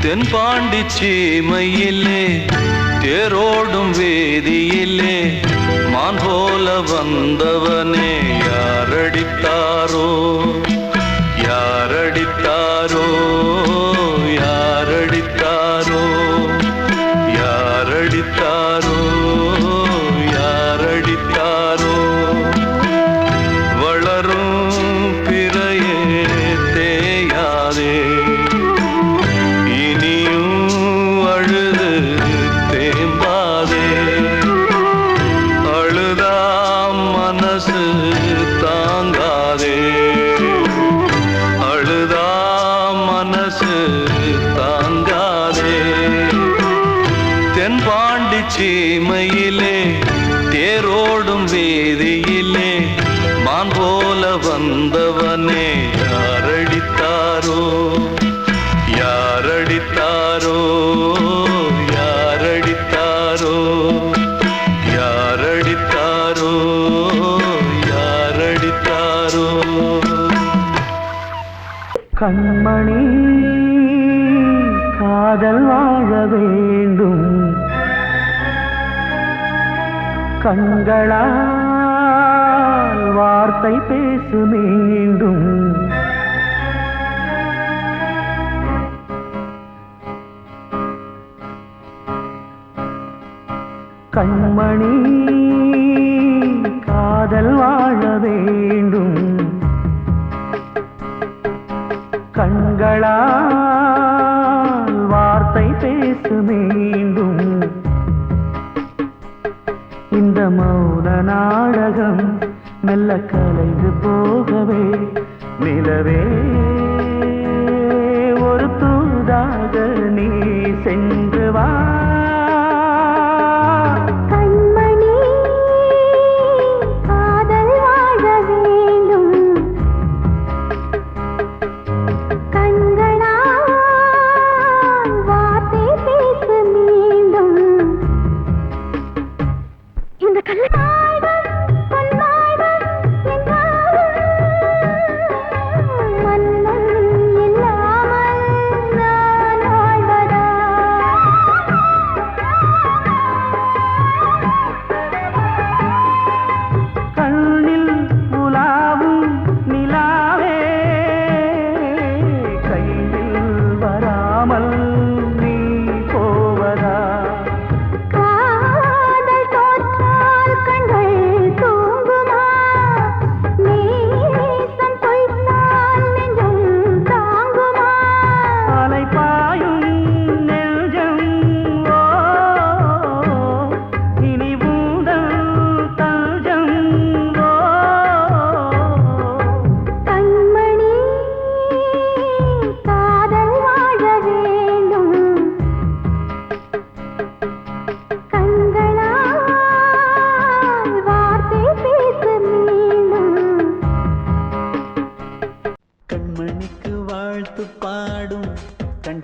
தென்பாண்டி சீமையிலே தேரோடும் வேதியிலே மான் போல வந்தவனே யாரடித்தாரோ யாரடித்தாரோ யாரடித்தாரோ யாரடித்தாரோ யாரடித்தாரோ வளரும் பிறையே தேயாதே தாங்காதே அழுதா மனசு தாங்காதே தென்பாண்டி சீமையிலே தேரோடும் வேதியிலே மான் போல வந்தவனே யாரடித்தாரோ யாரடித்தாரோ யாரடித்தாரோ யாரடித்தாரோ யாரடித்தாரோ கண்மணி காதல் வாழ வேண்டும் கண்களால் வார்த்தை பேசு மீண்டும் கண்மணி காதல் வாழ வேண்டும் கண்களால் வார்த்தை பேசு மீண்டும் இந்த மௌன நாடகம் மெல்ல கலைந்து போகவே நிலவே ஒரு தூதாக நீ சென்று வா காதல் தோற்றால் கண்கள்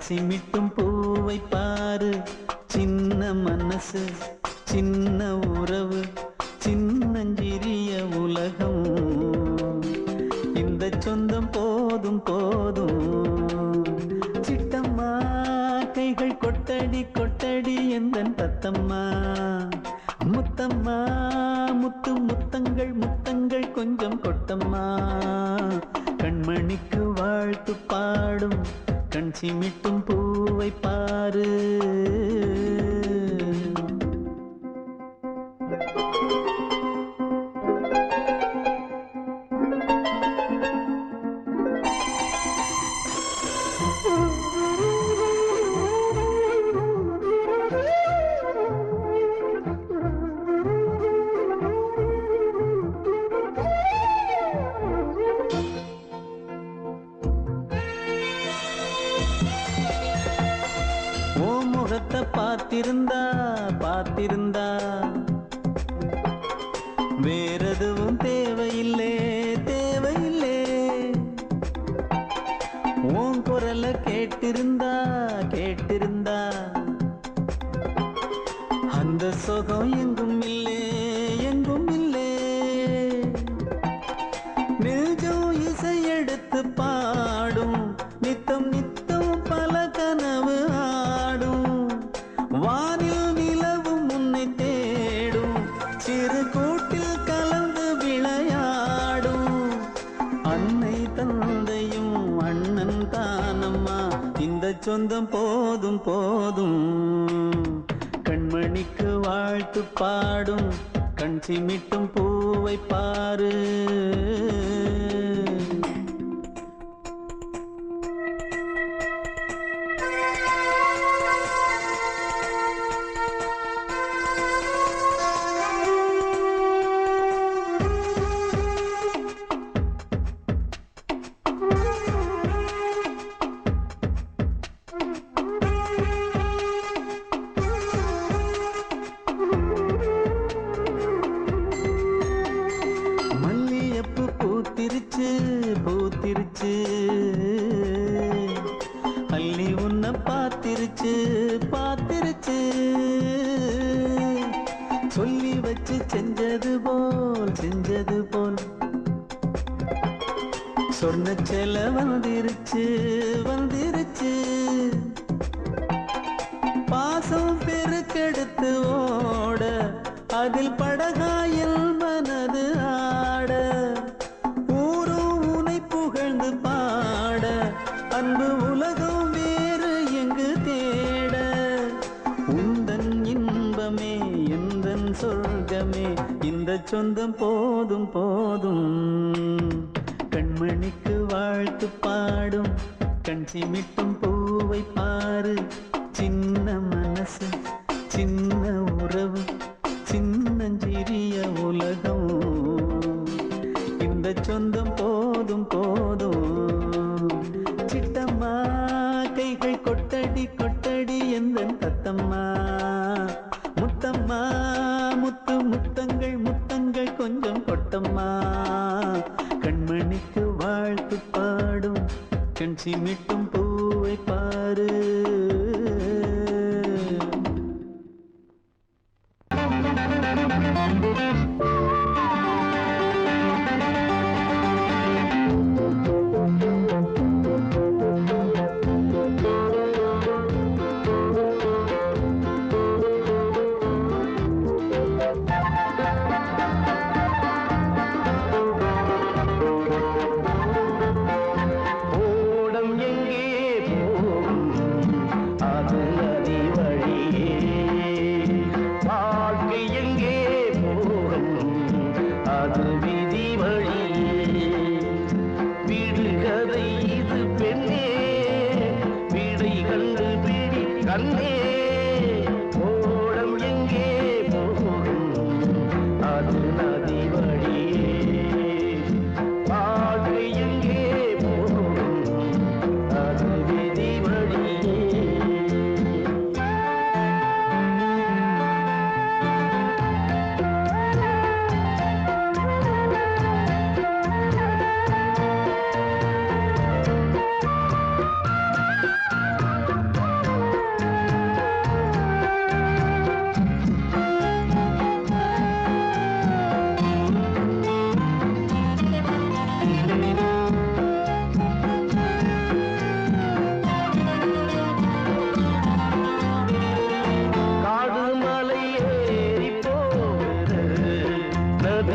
சிமிட்டும் பூவை பாரு, சின்ன மனசு சின்ன உறவு சின்னஞ்சிறிய உலகம். இந்த சொந்தம் போதும் போதும். சிட்டம்மா கைகள் கொட்டடி கொட்டடி எந்தன் தத்தம்மா. முத்தம்மா முத்து முத்தங்கள் முத்தங்கள் கொஞ்சம் கொட்டம்மா. கண்மணிக்கு வாழ்த்து பாடும் கண் சிமிட்டும் பூவை பாரு. பார்த்திருந்தா பார்த்திருந்தா வேறெதுவும் தேவையில்லை தேவையில்லை. உன் குரல கேட்டிருந்தா கேட்டிருந்தா அந்த சுகம் எங்கும் இல்லை எங்கும் இல்லை. நெஞ்சம் இசை எடுத்து பாடும் நித்தம் நித்தம் பல கனவு ஆடும். வானில் நிலவும் உன்னை தேடும் சிறு கூட்டில் கலந்து விளையாடும். அன்னை தந்தையும் அண்ணன் தானம்மா இந்த சொந்தம் போதும் போதும். கண்மணிக்கு வாழ்த்து பாடும் கண் சிமிட்டும் பூவை பாரு. பூத்திருச்சு பூத்திருச்சு அள்ளி உன்னை பார்த்திருச்சு பார்த்திருச்சு. சொல்லி வச்சு செஞ்சது போல் சொன்ன செல வந்துருச்சு வந்துருச்சு. பாசம் பெருக்கெடுத்து ஓட அதில் படகாயில் மனது ஆட. ஊரும் உனை புகழ்ந்து பாட அன்பு உலகம் வேறு எங்கு தேட. உந்தன் இன்பமே எந்தன் சொர்க்கமே இந்த சொந்தம் போதும் போதும். கண்மணிக்கு வாழ்த்து பாடும் கண் சிமிட்டும் பூவை பாரு. சின்ன மனசு சின்ன உறவு சின்னஞ்சிறிய உலகம். இந்த சொந்தம் போதும் போதும். சிட்டம்மா கைகள் கொட்டடி கொட்டடி எந்தன் தத்தம்மா. முத்தம்மா முத்து முத்தங்கள் முத்தங்கள் கொஞ்சம் கொட்டம்மா. கண்மணிக்கு வாழ்த்து பாடும் கண் சிமிட்டும் பூவை பாரு.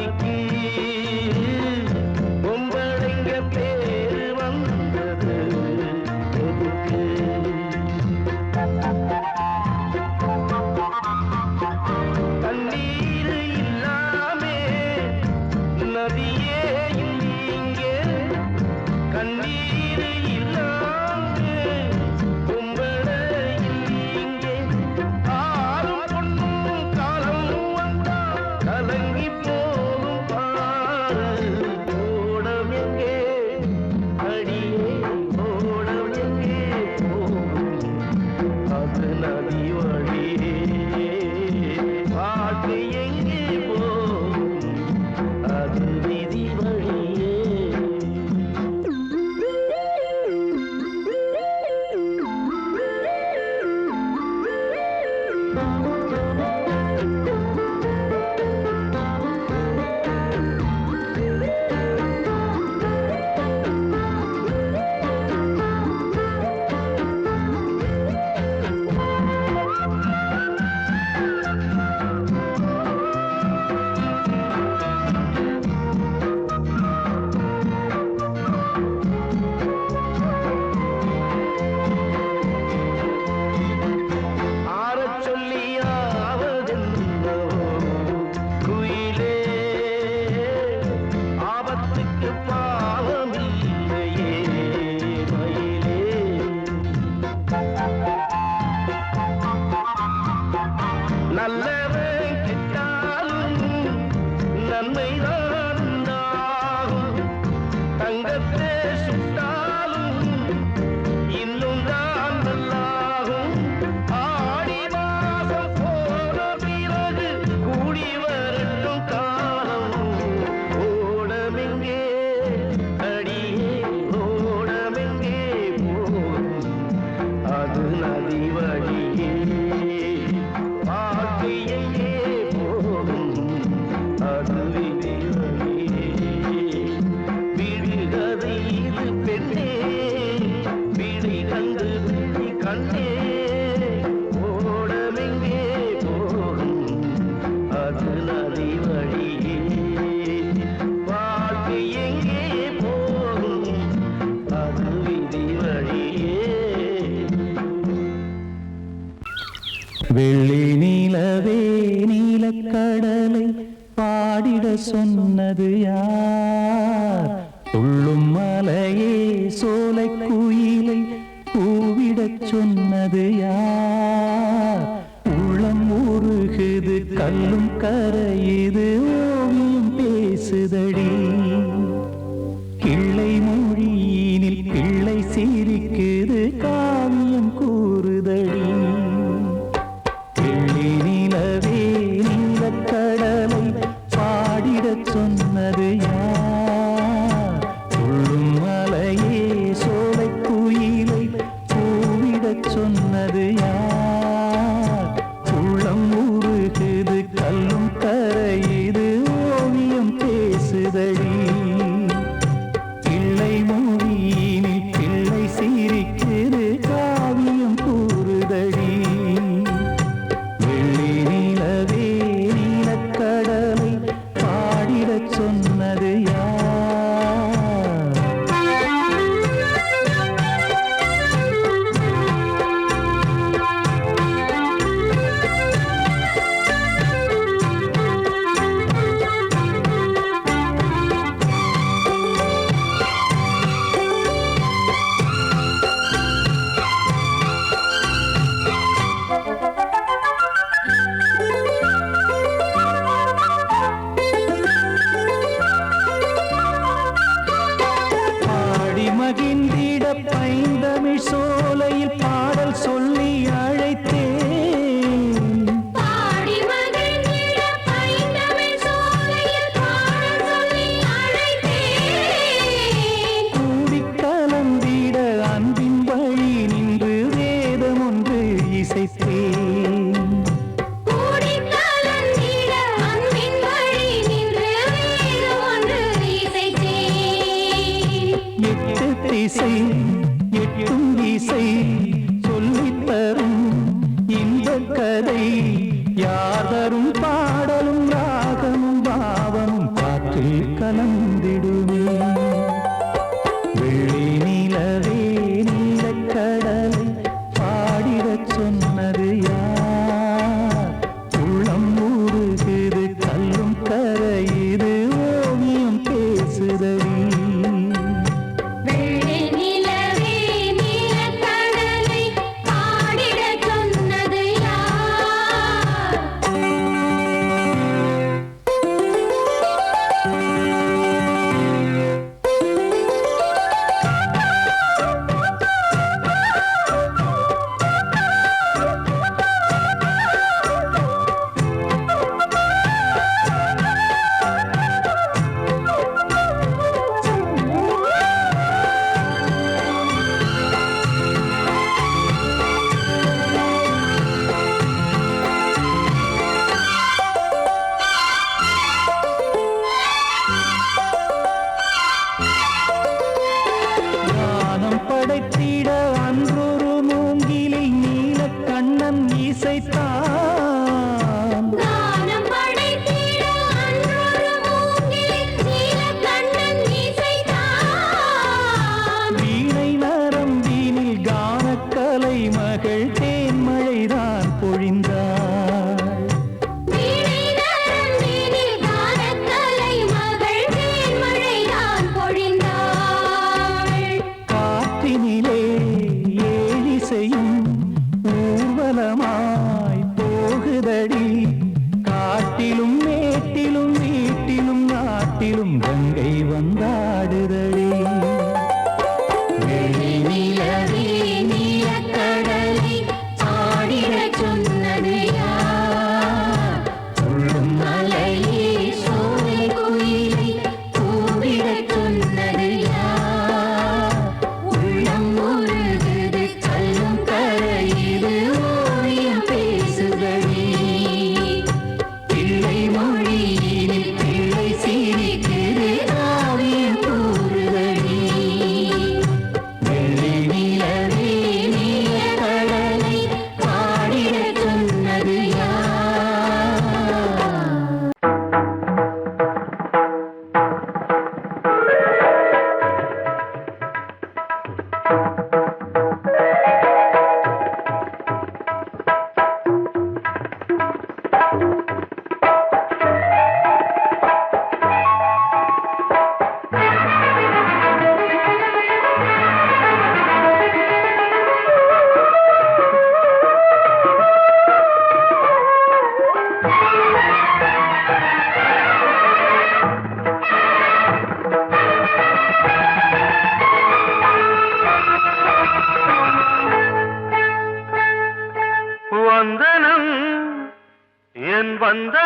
நதிக்கு பொம்பளைங்க பேரு வந்தது எதுக்கு? தண்ணீர் இல்லாமே நதியே இங்கே கண்ணீர் இல்லாமே பொம்பளை இங்கே ஆறும் பொண்ணும் காலம் வந்தா கலங்கி போகும் பாரு ஓடம் எங்கே அடியே ஓடம் எங்கே போகும் அது நதி வழியே பாட்டு எங்கே போகும் அது விதி வழியே. ஆறச் சொல்லியாவதென்னோ குயிலே ஆபத்துக்கு பாவமில்லையே மயிலே. நல்லவன் கெட்டாலும் நன்மைதான் உண்டாகும். தங்கத்தை சுட்டாலும் இன்னும் தான் நல்லாகும். ஆடி மாசம் போன பிறகு கூடி வரட்டும் காலம். ஓடமெங்கே அடியே ஓடமெங்கே போகும் அது நதி வழியே பாட்டு எங்கே போகும் அது விதி வழியே. விடுகதை இது பெண்ணே விழி கண்டு விழி கண்டே ஓடமெங்கே போகும் அது நதி வழியே பாட்டு எங்கே போகும் அது விதி வழியே. வெள்ளி நீலவே நீலக்கடலை பாடிட சொன்னது யார்? துள்ளும் மலையே சோலை குயிலை கூவிடச் சொன்னது யார்? உள்ளம் உருகுது கல்லும் கரையுது ஓவியம் பேசுதடி. கிள்ளை மொழியினில் பிள்ளை சிரிக்குது காவியம் கூறுதடி. வெள்ளி நிலவே நீலக்கடலை பாடிடச் சொன்னது யார்? துள்ளும் மலையே சோலை குயிலை கூவிடச் சொன்னது யார்? உள்ளம் உருகுது கல்லும் கரையுது ஓவியம் பேசுதடி. பிள்ளை மொழியினில் பிள்ளை சிரிக்குது காவியம் கூறுதடி. வெள்ளி நிலவே நீலக்கடலை பாடிடச் சொன்னது யார்? பாடி மகிழ்ந்திட பைந்தமிழ் சோலையில் பாடல் சொல்லி அழைத்தேன். பாடி மகிழ்ந்திட பைந்தமிழ் சோலையில் பாடல் சொல்லி அழைத்தேன். கூடிக் கலந்திட அன்பின் வழி நின்று வேதம் ஒன்று இசைத்தேன். கூடிக் கலந்திட அன்பின் வழி நின்று வேதம் ஒன்று இசைத்தேன். எட்டு திசை எட்டும் திசை சொல்லித் தரும் இந்த கதை யார் தரும் பாடலும் ராகமும் பாவமும்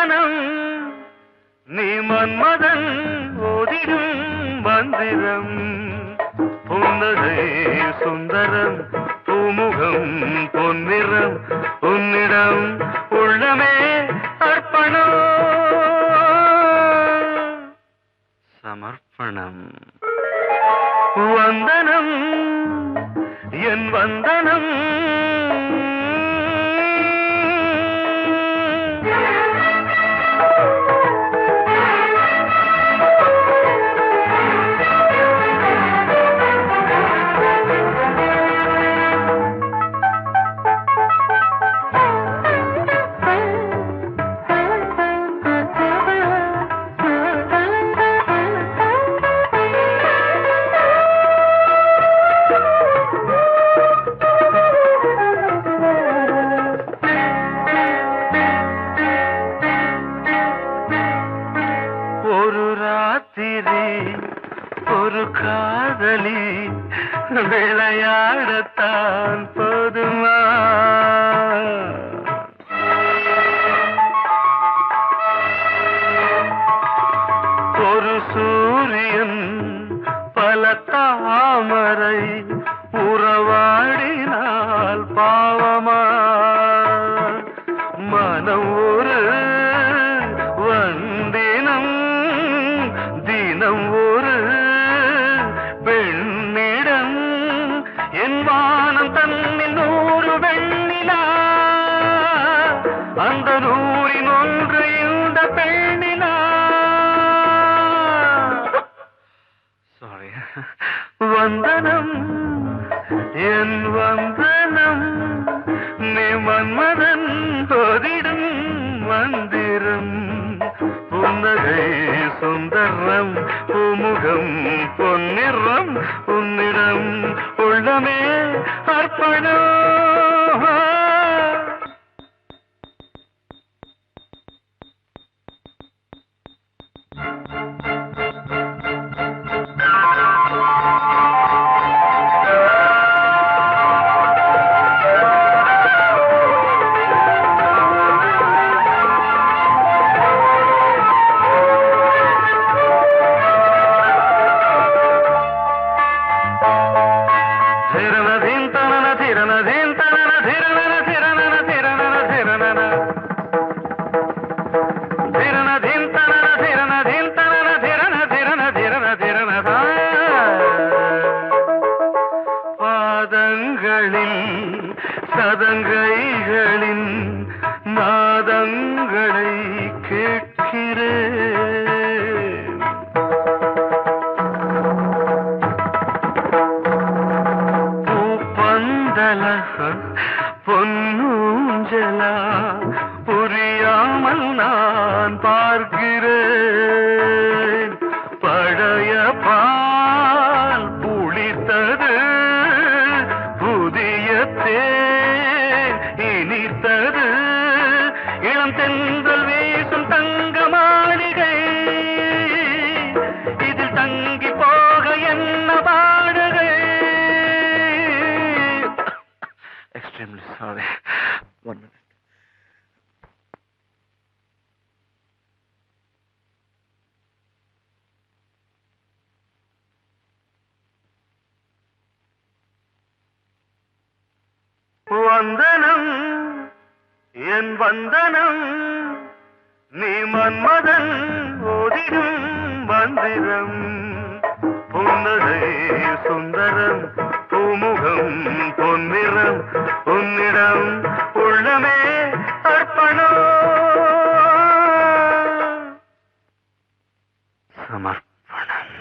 வந்தனம் நீ மன்மதன் ஓதிடும் மந்திரம் புன்னகை சுந்தரம் பூமுகம் பொன்னிறம் உன்னிடம் உள்ளமே அர்ப்பணம் சமர்ப்பணம் வந்தனம் என் வந்தனம் ஒரு காதலி விளையாடத்தான் போதுமா ஒரு சூரியன் பல தாமரை உறவாடினால் பாவமா மனம் ஒரு வந்தினம் தினம் ஒரு பெண்ணிடம் என் வானம் தன்னில் 100 வெண்ணிலா அந்த 100இன் ஒன்று இந்த பெண்ணிலா சாரி வந்தனம் என் வந்தனம் நீ மன்மதன் ஓதிடும் மந்திரம் புன்னகை சுந்தரம் பூமுகம் பொன்னிறம் உன்னிடம் உள்ளமே அர்ப்பணம் சதங்கைகளின் நாதங்களை கேட்கிறேன் பூப்பந்தல பொன்னூஞ்சலா புரியாமல் நான் பார்க்கிறேன் பழைய பால் புளித்தது புதிய இனித்தது இளம் தென்றல் வீசும் தங்க மாளிகை இதில் தங்கி போக என்ன பாடுகை எக்ஸ்ட்ரீம்லி சாரி ஒன் மினிட் வந்தனம் என் வந்தனம் நீ மன்மதன் ஓதிடும் மந்திரம் புன்னகை சுந்தரம் பூமுகம் பொன்னிறம் உன்னிடம் உள்ளமே அர்ப்பணம் சமர்ப்பணம்